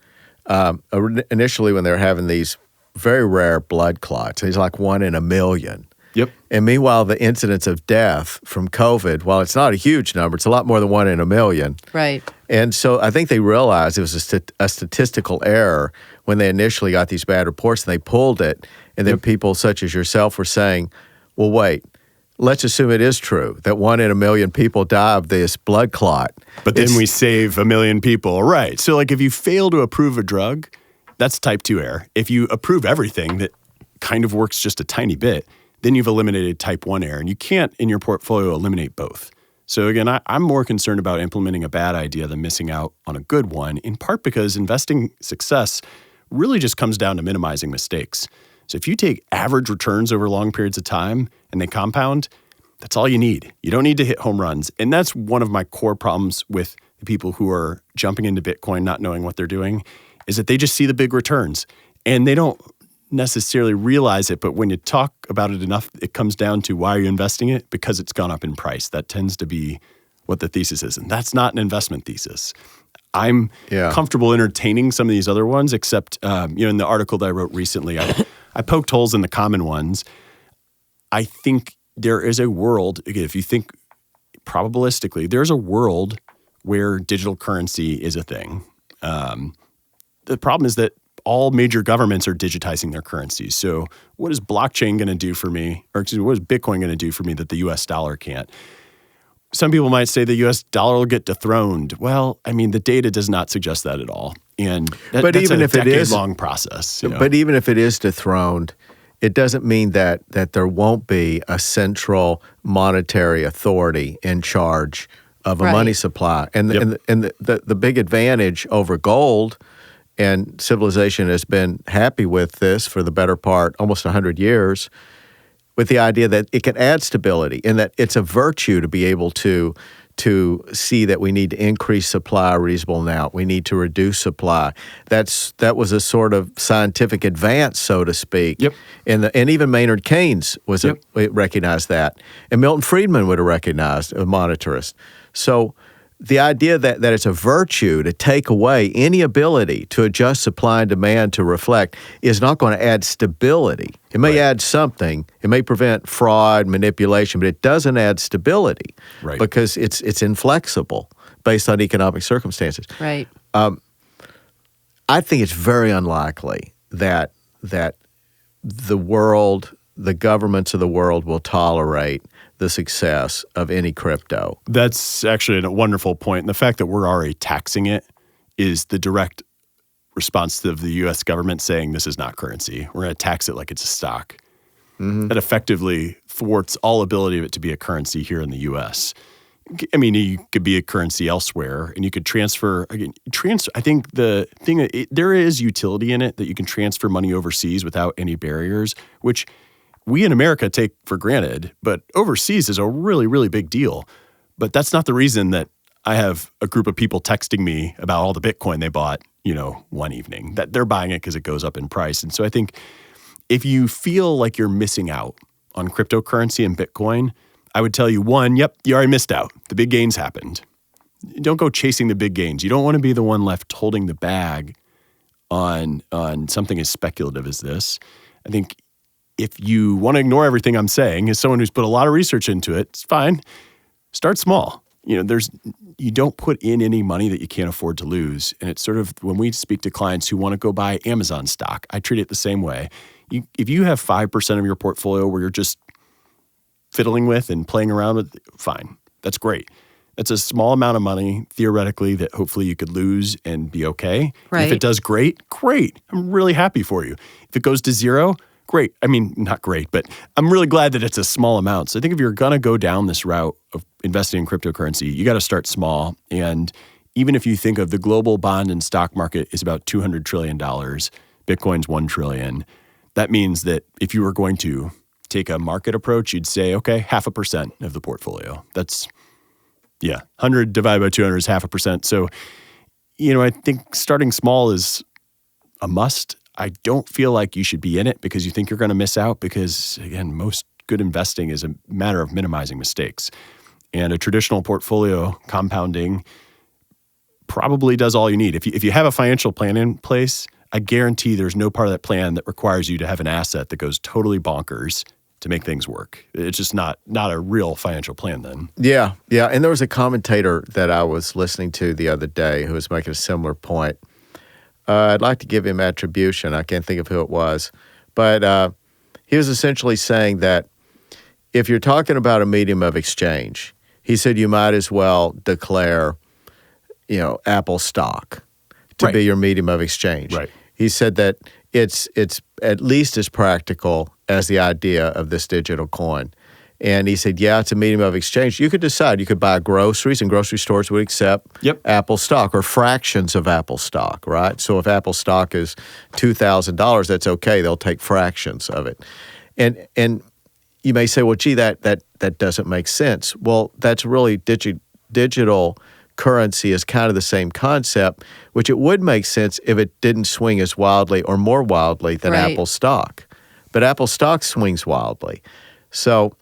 initially when they were having these very rare blood clots. It's like 1 in a million. Yep. And meanwhile, the incidence of death from COVID, while it's not a huge number, it's a lot more than 1 in a million. Right. And so I think they realized it was a statistical error when they initially got these bad reports and they pulled it. And then people such as yourself were saying, well, wait, let's assume it is true that 1 in a million people die of this blood clot. But then we save 1 million people. Right. So like if you fail to approve a drug, that's type 2 error. If you approve everything that kind of works just a tiny bit, then you've eliminated type 1 error. And you can't in your portfolio eliminate both. So again, I'm more concerned about implementing a bad idea than missing out on a good one, in part because investing success really just comes down to minimizing mistakes. So if you take average returns over long periods of time and they compound, that's all you need. You don't need to hit home runs. And that's one of my core problems with the people who are jumping into Bitcoin not knowing what they're doing, is that they just see the big returns and they don't necessarily realize it. But when you talk about it enough, it comes down to why are you investing it? Because it's gone up in price. That tends to be what the thesis is. And that's not an investment thesis. I'm comfortable entertaining some of these other ones, except in the article that I wrote recently, I poked holes in the common ones. I think there is a world, again, if you think probabilistically, there's a world where digital currency is a thing. The problem is that all major governments are digitizing their currencies. So what is blockchain going to do for me, or excuse me, what is Bitcoin going to do for me that the US dollar can't? Some people might say the US dollar will get dethroned. Well, I mean, the data does not suggest that at all. And that's even a decade-long process. But even if it is dethroned, it doesn't mean that there won't be a central monetary authority in charge of a money supply. And the big advantage over gold, and civilization has been happy with this for the better part, almost 100 years, with the idea that it can add stability and that it's a virtue to be able to see that we need to increase supply a reasonable amount. We need to reduce supply. That was a sort of scientific advance, so to speak. Yep. And even Maynard Keynes recognized that. And Milton Friedman would have recognized, a monetarist. So the idea that it's a virtue to take away any ability to adjust supply and demand to reflect is not going to add stability. It may add something. It may prevent fraud, manipulation, but it doesn't add stability because it's inflexible based on economic circumstances. Right. I think it's very unlikely that the world, the governments of the world will tolerate the success of any crypto. That's actually a wonderful point. And the fact that we're already taxing it is the direct response to the U.S. government saying this is not currency. We're going to tax it like it's a stock. That effectively thwarts all ability of it to be a currency here in the U.S. I mean, you could be a currency elsewhere, and you could transfer. Again, I think the thing there is utility in it that you can transfer money overseas without any barriers, which we in America take for granted, but overseas is a really, really big deal. But that's not the reason that I have a group of people texting me about all the Bitcoin they bought, one evening, that they're buying it because it goes up in price. And so I think if you feel like you're missing out on cryptocurrency and Bitcoin, I would tell you, one, you already missed out. The big gains happened. Don't go chasing the big gains. You don't want to be the one left holding the bag on something as speculative as this. I think if you want to ignore everything I'm saying, as someone who's put a lot of research into it, it's fine. Start small. You don't put in any money that you can't afford to lose. And it's sort of when we speak to clients who want to go buy Amazon stock, I treat it the same way. If you have 5% of your portfolio where you're just fiddling with and playing around with, fine. That's great. That's a small amount of money, theoretically, that hopefully you could lose and be okay. Right. And if it does great. I'm really happy for you. If it goes to zero, great. I mean, not great, but I'm really glad that it's a small amount. So I think if you're going to go down this route of investing in cryptocurrency, you got to start small. And even if you think of the global bond and stock market is about $200 trillion, Bitcoin's $1 trillion, that means that if you were going to take a market approach, you'd say, okay, 0.5% of the portfolio. That's, 100 divided by 200 is 0.5%. So, I think starting small is a must. I don't feel like you should be in it because you think you're going to miss out because, again, most good investing is a matter of minimizing mistakes. And a traditional portfolio compounding probably does all you need. If you have a financial plan in place, I guarantee there's no part of that plan that requires you to have an asset that goes totally bonkers to make things work. It's just not a real financial plan then. Yeah. And there was a commentator that I was listening to the other day who was making a similar point. I'd like to give him attribution. I can't think of who it was. But he was essentially saying that if you're talking about a medium of exchange, he said you might as well declare, Apple stock to be your medium of exchange. Right. He said that it's at least as practical as the idea of this digital coin. And he said, it's a medium of exchange. You could decide. You could buy groceries, and grocery stores would accept Apple stock or fractions of Apple stock, right? So if Apple stock is $2,000, that's okay. They'll take fractions of it. And you may say, well, gee, that doesn't make sense. Well, that's really digital currency is kind of the same concept, which it would make sense if it didn't swing as wildly or more wildly than Apple stock. But Apple stock swings wildly. So,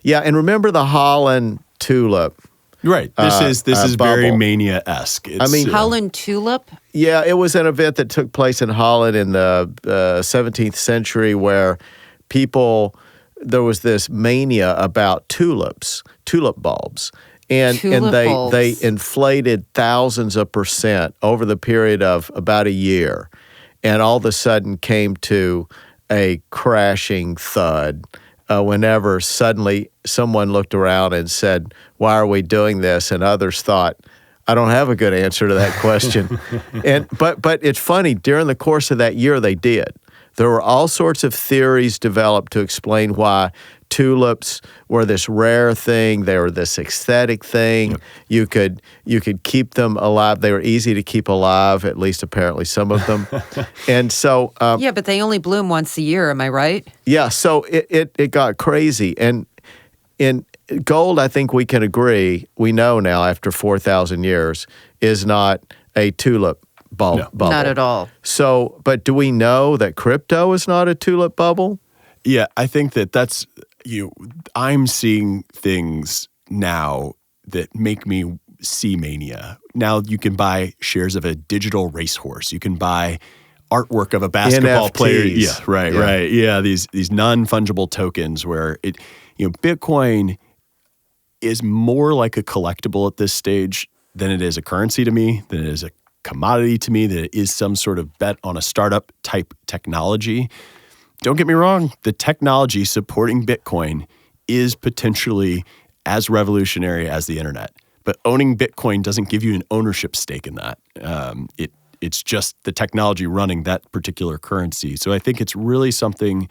and remember the Holland tulip. Right. This is bubble. very Mania-esque. Holland tulip? Yeah, it was an event that took place in Holland in the 17th century where there was this mania about tulip bulbs. And they inflated thousands of % over the period of about a year, and all of a sudden came to a crashing thud whenever suddenly someone looked around and said, "Why are we doing this?" And others thought, "I don't have a good answer to that question." But it's funny, during the course of that year they did. There were all sorts of theories developed to explain why tulips were this rare thing. They were this aesthetic thing. Yep. You could keep them alive. They were easy to keep alive, at least apparently some of them. And so but they only bloom once a year. Am I right? Yeah. So it got crazy. And in gold, I think we can agree. We know now after 4,000 years is not a tulip bubble. Not at all. So, but do we know that crypto is not a tulip bubble? Yeah, I think that's I'm seeing things now that make me see mania. Now you can buy shares of a digital racehorse. You can buy artwork of a basketball NFTs. player. Yeah, right. Yeah, these non-fungible tokens where Bitcoin is more like a collectible at this stage than it is a currency to me, than it is a commodity to me, that it is some sort of bet on a startup type technology. Don't get me wrong, the technology supporting Bitcoin is potentially as revolutionary as the internet. But owning Bitcoin doesn't give you an ownership stake in that. It's just the technology running that particular currency. So I think it's really something,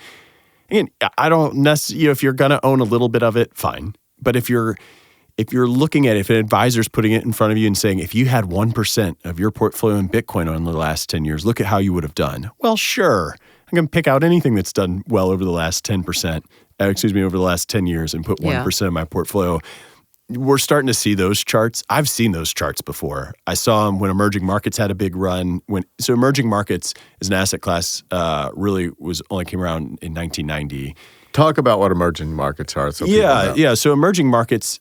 again, I don't necessarily, if you're going to own a little bit of it, fine. But if you're looking at it, if an advisor's putting it in front of you and saying, if you had 1% of your portfolio in Bitcoin over the last 10 years, look at how you would have done. Well, sure. I'm going to pick out anything that's done well over the last over the last 10 years and put 1% of my portfolio. We're starting to see those charts. I've seen those charts before. I saw them when emerging markets had a big run. So emerging markets as an asset class really only came around in 1990. Talk about what emerging markets are. So So emerging markets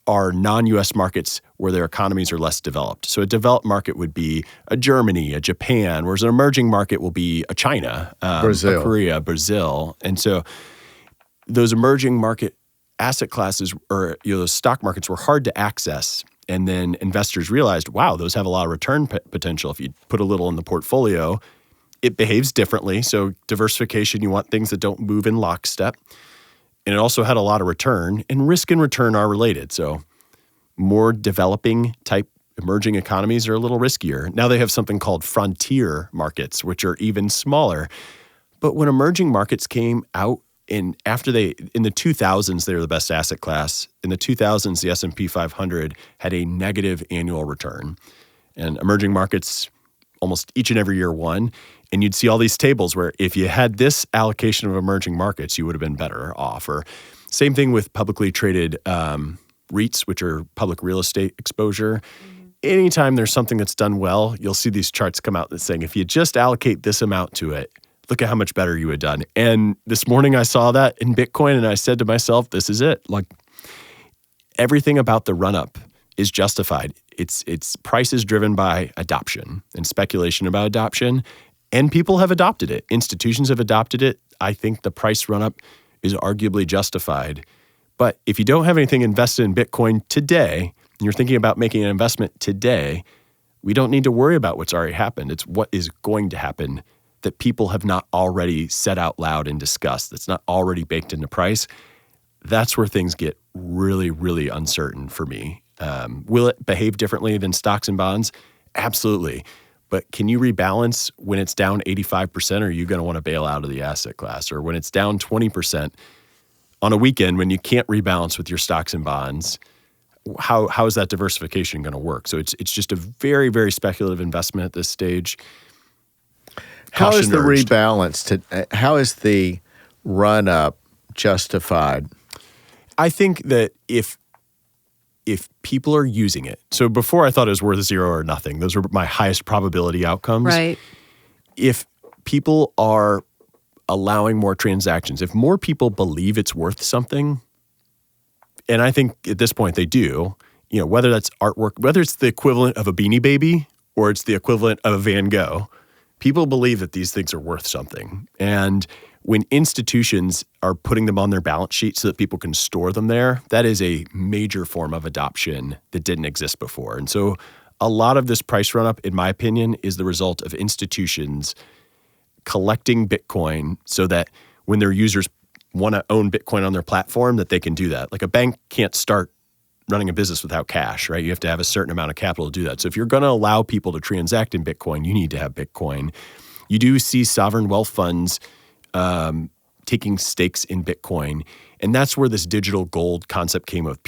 are non-U.S. markets where their economies are less developed. So a developed market would be a Germany, a Japan, whereas an emerging market will be a China, Brazil. a Korea, Brazil. And so those emerging market asset classes or those stock markets were hard to access. And then investors realized, wow, those have a lot of return potential. If you put a little in the portfolio, it behaves differently. So diversification, you want things that don't move in lockstep. And it also had a lot of return, and risk and return are related. So more developing type emerging economies are a little riskier. Now they have something called frontier markets, which are even smaller. But when emerging markets came out in the 2000s, they were the best asset class. In the 2000s, the S&P 500 had a negative annual return. And emerging markets almost each and every year won. And you'd see all these tables where if you had this allocation of emerging markets, you would have been better off. Or same thing with publicly traded REITs, which are public real estate exposure. Mm-hmm. Anytime there's something that's done well, you'll see these charts come out that's saying, if you just allocate this amount to it, look at how much better you had done. And this morning I saw that in Bitcoin and I said to myself, this is it. Like everything about the run-up is justified. It's prices driven by adoption and speculation about adoption. And people have adopted it. Institutions have adopted it. I think the price run-up is arguably justified. But if you don't have anything invested in Bitcoin today, and you're thinking about making an investment today, we don't need to worry about what's already happened. It's what is going to happen that people have not already said out loud and discussed, that's not already baked into price. That's where things get really, really uncertain for me. Will it behave differently than stocks and bonds? Absolutely. But can you rebalance when it's down 85%, or are you going to want to bail out of the asset class? Or when it's down 20% on a weekend when you can't rebalance with your stocks and bonds, how is that diversification going to work? So it's just a very, very speculative investment at this stage. How is the Caution urged. rebalance? How is the run-up justified? I think that if people are using it, so before I thought it was worth zero or nothing. Those were my highest probability outcomes. Right. If people are allowing more transactions, if more people believe it's worth something, and I think at this point they do, whether that's artwork, whether it's the equivalent of a Beanie Baby or it's the equivalent of a Van Gogh, people believe that these things are worth something. And when institutions are putting them on their balance sheet so that people can store them there, that is a major form of adoption that didn't exist before. And so a lot of this price run-up, in my opinion, is the result of institutions collecting Bitcoin so that when their users want to own Bitcoin on their platform, that they can do that. Like a bank can't start running a business without cash, right? You have to have a certain amount of capital to do that. So if you're going to allow people to transact in Bitcoin, you need to have Bitcoin. You do see sovereign wealth funds taking stakes in Bitcoin. And that's where this digital gold concept came of.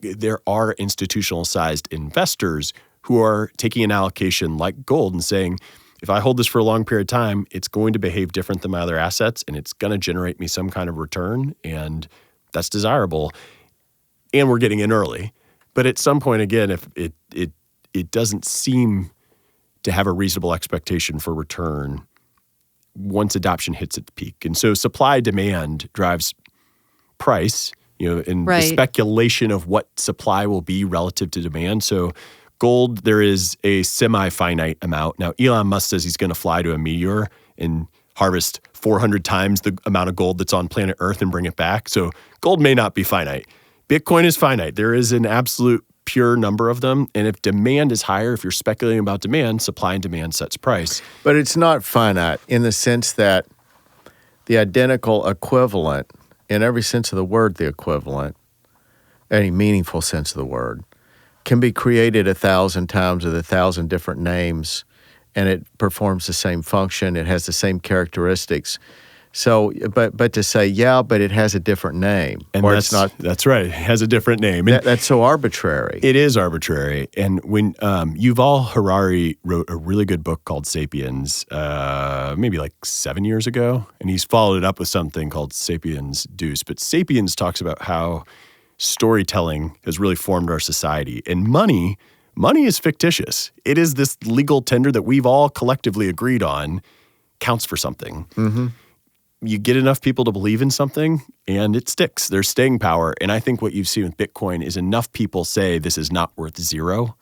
There are institutional-sized investors who are taking an allocation like gold and saying, if I hold this for a long period of time, it's going to behave different than my other assets, and it's going to generate me some kind of return, and that's desirable. And we're getting in early. But at some point, again, if it doesn't seem to have a reasonable expectation for return once adoption hits at the peak. And so supply-demand drives price, and the speculation of what supply will be relative to demand. So gold, there is a semi-finite amount. Now, Elon Musk says he's going to fly to a meteor and harvest 400 times the amount of gold that's on planet Earth and bring it back. So gold may not be finite. Bitcoin is finite. There is an absolute pure number of them. And if demand is higher, if you're speculating about demand, supply and demand sets price. But it's not finite in the sense that the identical equivalent, in every sense of the word, the equivalent, any meaningful sense of the word, can be created 1,000 times with 1,000 different names, and it performs the same function. It has the same characteristics. So, but to say, but it has a different name, and or it's not. That's right. It has a different name. That's so arbitrary. It is arbitrary. And when Yuval Harari wrote a really good book called Sapiens, maybe like 7 years ago, and he's followed it up with something called Sapiens Deus. But Sapiens talks about how storytelling has really formed our society. And money is fictitious. It is this legal tender that we've all collectively agreed on counts for something. Mm-hmm. You get enough people to believe in something and it sticks. There's staying power. And I think what you've seen with Bitcoin is enough people say this is not worth zero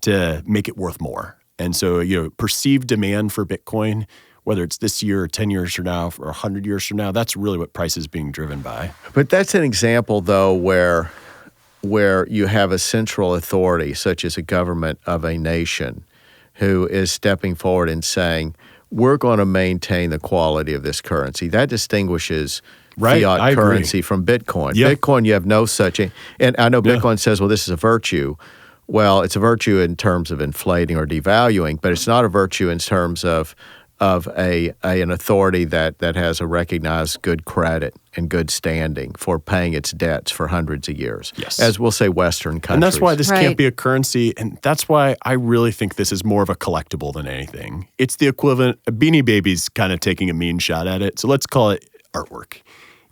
to make it worth more. And so, perceived demand for Bitcoin, whether it's this year or 10 years from now or 100 years from now, that's really what price is being driven by. But that's an example, though, where you have a central authority, such as a government of a nation, who is stepping forward and saying, we're going to maintain the quality of this currency. That distinguishes fiat currency from Bitcoin. Yep. Bitcoin, you have no such. And I know Bitcoin says, well, this is a virtue. Well, it's a virtue in terms of inflating or devaluing, but it's not a virtue in terms of an authority that has a recognized good credit and good standing for paying its debts for hundreds of years. Yes. As we'll say Western countries. And that's why this can't be a currency. And that's why I really think this is more of a collectible than anything. It's the equivalent. Beanie Baby's kind of taking a mean shot at it. So let's call it artwork.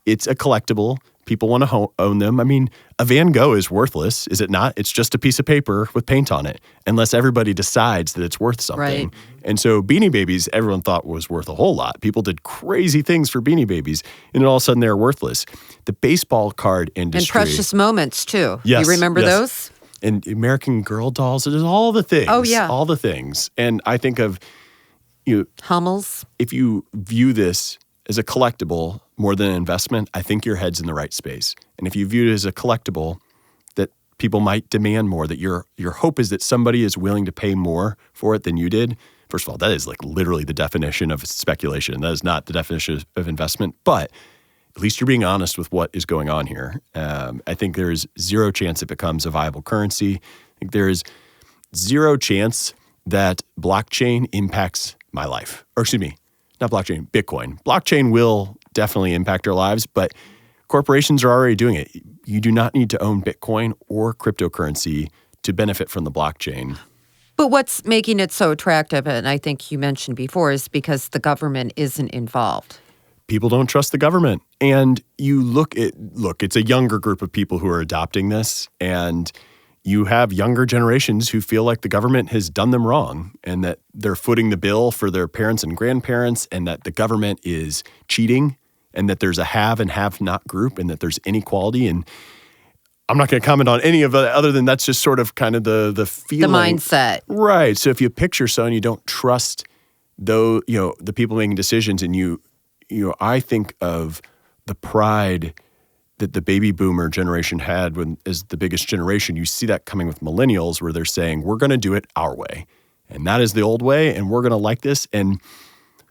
It's a collectible. People want to own them. I mean, a Van Gogh is worthless, is it not? It's just a piece of paper with paint on it, unless everybody decides that it's worth something. Right. And so Beanie Babies, everyone thought was worth a whole lot. People did crazy things for Beanie Babies, and then all of a sudden they're worthless. The baseball card industry. And Precious Moments, too. Yes. You remember those? And American Girl dolls. There's all the things. Oh, yeah. All the things. And I think of Hummels. If you view this as a collectible, more than an investment, I think your head's in the right space. And if you view it as a collectible, that people might demand more, that your hope is that somebody is willing to pay more for it than you did. First of all, that is like literally the definition of speculation. That is not the definition of investment, but at least you're being honest with what is going on here. I think there is zero chance it becomes a viable currency. I think there is zero chance that blockchain impacts my life. Or excuse me, not blockchain, Bitcoin. Blockchain will definitely impact our lives, but corporations are already doing it. You do not need to own Bitcoin or cryptocurrency to benefit from the blockchain. But what's making it so attractive, and I think you mentioned before, is because the government isn't involved. People don't trust the government. And you look, it's a younger group of people who are adopting this, and you have younger generations who feel like the government has done them wrong and that they're footing the bill for their parents and grandparents and that the government is cheating and that there's a have and have not group and that there's inequality. And I'm not going to comment on any of that other than that's just sort of kind of the feeling. The mindset. Right. So if you picture someone you don't trust the people making decisions, and I think of the pride that the baby boomer generation had as the biggest generation. You see that coming with millennials where they're saying, we're going to do it our way. And that is the old way, and we're going to like this. And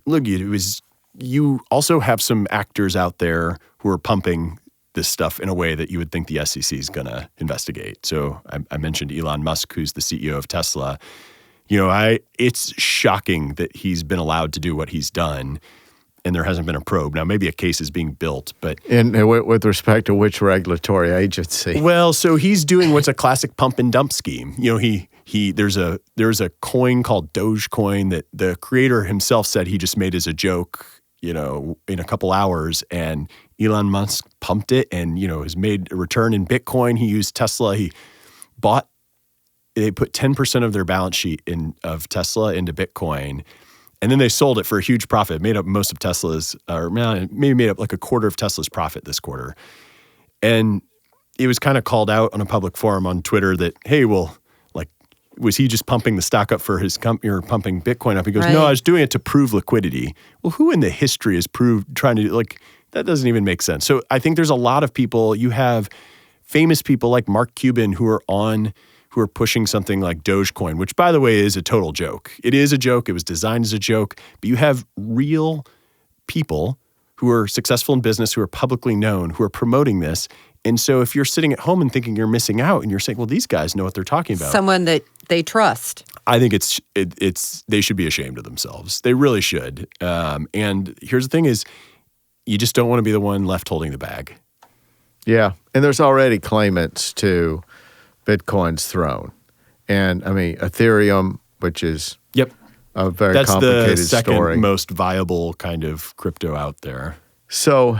look, you also have some actors out there who are pumping this stuff in a way that you would think the SEC is going to investigate. So I mentioned Elon Musk, who's the CEO of Tesla. It's shocking that he's been allowed to do what he's done, and there hasn't been a probe. Now, maybe a case is being built, but... And with respect to which regulatory agency? Well, so he's doing what's a classic pump and dump scheme. There's a coin called Dogecoin that the creator himself said he just made as a joke, in a couple hours, and Elon Musk pumped it and, has made a return in Bitcoin. He used Tesla. They put 10% of their balance sheet of Tesla into Bitcoin. And then they sold it for a huge profit, made up most of Tesla's, or maybe made up like a quarter of Tesla's profit this quarter. And it was kind of called out on a public forum on Twitter that, hey, well, was he just pumping the stock up for his company or pumping Bitcoin up? He goes, right. No, I was doing it to prove liquidity. Well, who in the history has trying to, that doesn't even make sense. So I think there's a lot of people, you have famous people like Mark Cuban who are pushing something like Dogecoin, which, by the way, is a total joke. It is a joke. It was designed as a joke. But you have real people who are successful in business, who are publicly known, who are promoting this. And so if you're sitting at home and thinking you're missing out and you're saying, well, these guys know what they're talking about. Someone that they trust. I think they should be ashamed of themselves. They really should. And here's the thing is, you just don't want to be the one left holding the bag. Yeah. And there's already claimants to Bitcoin's throne. And Ethereum, which is a very complicated That's the second story. most viable kind of crypto out there. So,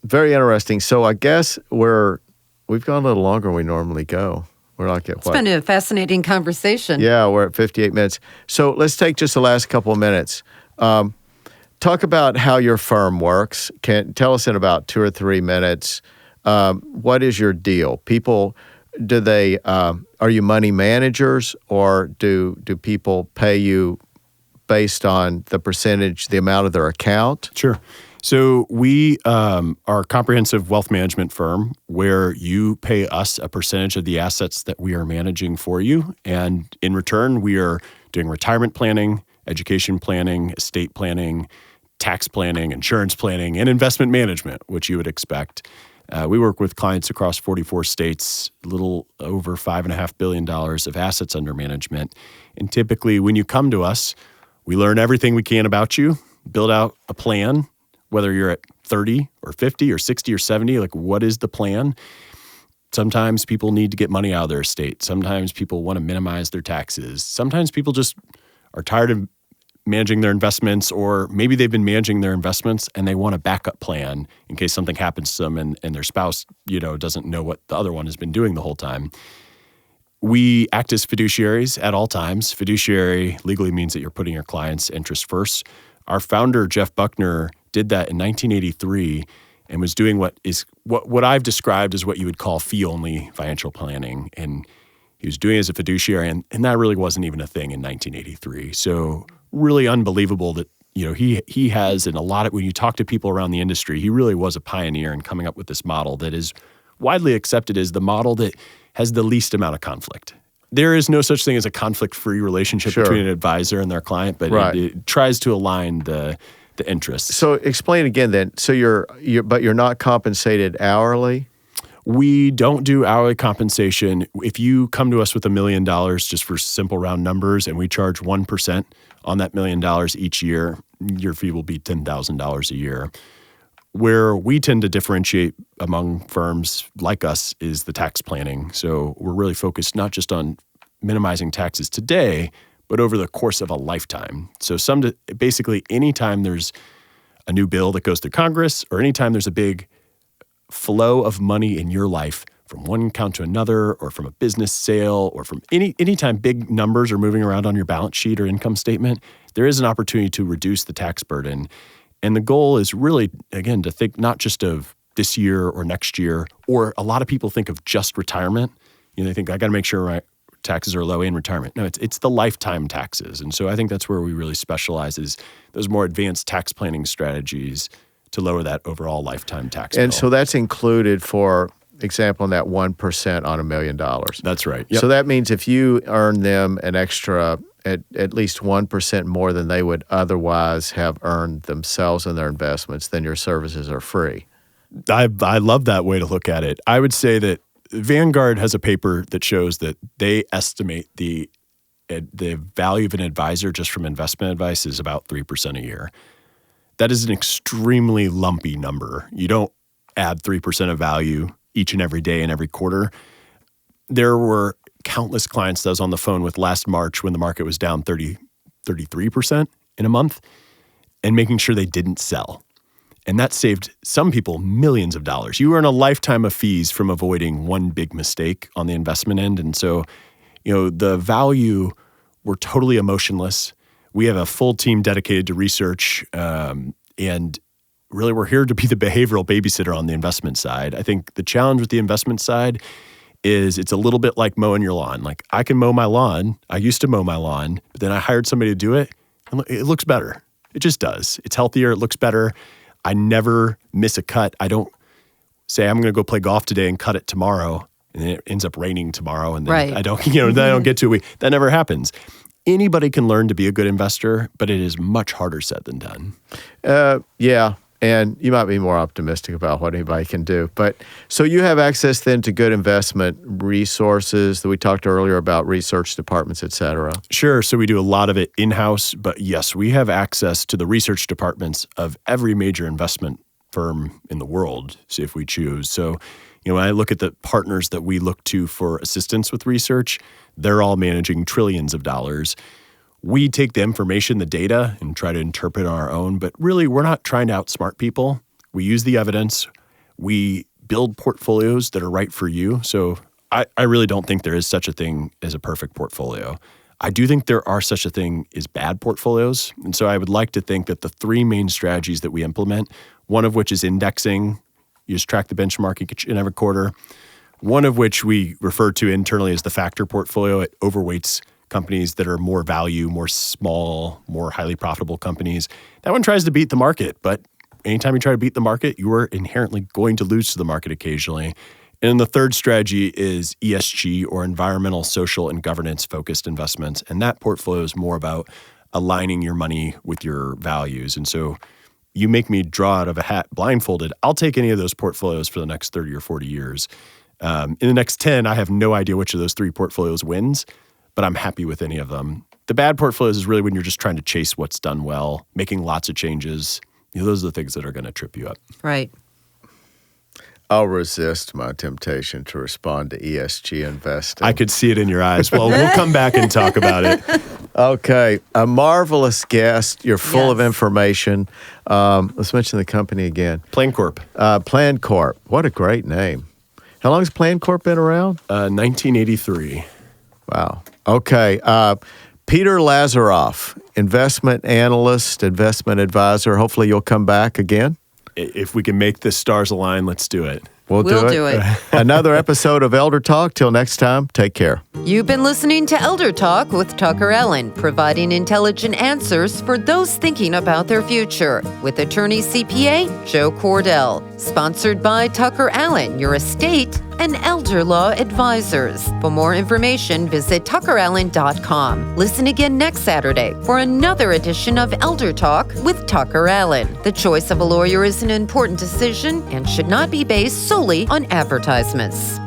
very interesting. So I guess we've gone a little longer than we normally go. We're like at It's been a fascinating conversation. Yeah, we're at 58 minutes. So let's take just the last couple of minutes. Talk about how your firm works. Tell us in about 2 or 3 minutes. What is your deal? People, are you money managers, or do people pay you based on the percentage, the amount of their account? Sure. So we are a comprehensive wealth management firm where you pay us a percentage of the assets that we are managing for you. And in return, we are doing retirement planning, education planning, estate planning, tax planning, insurance planning, and investment management, which you would expect. We work with clients across 44 states, a little over $5.5 billion of assets under management. And typically when you come to us, we learn everything we can about you, build out a plan, whether you're at 30 or 50 or 60 or 70, what is the plan? Sometimes people need to get money out of their estate. Sometimes people want to minimize their taxes. Sometimes people just are tired of managing their investments, or maybe they've been managing their investments and they want a backup plan in case something happens to them and their spouse, doesn't know what the other one has been doing the whole time. We act as fiduciaries at all times. Fiduciary legally means that you're putting your client's interest first. Our founder, Jeff Buckner, did that in 1983 and was doing what I've described as what you would call fee-only financial planning. And he was doing it as a fiduciary, and that really wasn't even a thing in 1983. So really unbelievable that he has, and a lot of, when you talk to people around the industry, he really was a pioneer in coming up with this model that is widely accepted as the model that has the least amount of conflict. There is no such thing as a conflict-free relationship between an advisor and their client, but it tries to align the interests. So explain again then. So you're not compensated hourly? We don't do hourly compensation. If you come to us with $1 million, just for simple round numbers, and we charge 1% on that $1 million each year, your fee will be $10,000 a year. Where we tend to differentiate among firms like us is the tax planning. So we're really focused not just on minimizing taxes today, but over the course of a lifetime. So basically anytime there's a new bill that goes through Congress, or anytime there's a big flow of money in your life from one account to another, or from a business sale, or from anytime big numbers are moving around on your balance sheet or income statement, there is an opportunity to reduce the tax burden. And the goal is really, again, to think not just of this year or next year, or a lot of people think of just retirement. They think, I got to make sure my taxes are low in retirement. No, it's the lifetime taxes. And so I think that's where we really specialize, is those more advanced tax planning strategies to lower that overall lifetime tax bill. And so that's included, for example, in that 1% on $1 million. That's right. Yep. So that means if you earn them an extra at least 1% more than they would otherwise have earned themselves in their investments, then your services are free. I love that way to look at it. I would say that Vanguard has a paper that shows that they estimate the value of an advisor just from investment advice is about 3% a year. That is an extremely lumpy number. You don't add 3% of value each and every day and every quarter. There were countless clients that I was on the phone with last March when the market was down 33% in a month, and making sure they didn't sell. And that saved some people millions of dollars. You earn a lifetime of fees from avoiding one big mistake on the investment end. And so, the value, we're totally emotionless. We have a full team dedicated to research, and really we're here to be the behavioral babysitter on the investment side. I think the challenge with the investment side is it's a little bit like mowing your lawn. Like, I can mow my lawn. I used to mow my lawn, but then I hired somebody to do it, and it looks better. It just does. It's healthier. It looks better. I never miss a cut. I don't say I'm going to go play golf today and cut it tomorrow, and then it ends up raining tomorrow, and then I don't, then I don't get to it. That never happens. Anybody can learn to be a good investor, but it is much harder said than done. Yeah. And you might be more optimistic about what anybody can do. But so you have access then to good investment resources that we talked earlier about, research departments, et cetera. Sure. So we do a lot of it in-house, but yes, we have access to the research departments of every major investment firm in the world, so if we choose. So, when I look at the partners that we look to for assistance with research, they're all managing trillions of dollars. We take the information, the data, and try to interpret on our own, but really we're not trying to outsmart people. We use the evidence. We build portfolios that are right for you. So I really don't think there is such a thing as a perfect portfolio. I do think there are such a thing as bad portfolios. And so I would like to think that the three main strategies that we implement, one of which is indexing, you just track the benchmark each and every quarter, one of which we refer to internally as the factor portfolio. It overweights companies that are more value, more small, more highly profitable companies. That one tries to beat the market, but anytime you try to beat the market, you are inherently going to lose to the market occasionally. And the third strategy is ESG, or environmental, social, and governance-focused investments. And that portfolio is more about aligning your money with your values. And so you make me draw out of a hat blindfolded, I'll take any of those portfolios for the next 30 or 40 years. In the next 10, I have no idea which of those three portfolios wins, but I'm happy with any of them. The bad portfolios is really when you're just trying to chase what's done well, making lots of changes. Those are the things that are going to trip you up. Right. I'll resist my temptation to respond to ESG investing. I could see it in your eyes. Well, we'll come back and talk about it. Okay. A marvelous guest. You're full of information. Let's mention the company again. Plancorp. Plancorp. What a great name. How long has Plancorp been around? 1983. Wow. Okay. Peter Lazaroff, investment analyst, investment advisor. Hopefully you'll come back again. If we can make the stars align, let's do it. We'll do it. Another episode of Elder Talk. Till next time, take care. You've been listening to Elder Talk with TuckerAllen, providing intelligent answers for those thinking about their future, with Attorney-CPA Joe Cordell. Sponsored by TuckerAllen, your estate and elder law advisors. For more information, visit TuckerAllen.com. Listen again next Saturday for another edition of Elder Talk with TuckerAllen. The choice of a lawyer is an important decision and should not be based solely on advertisements.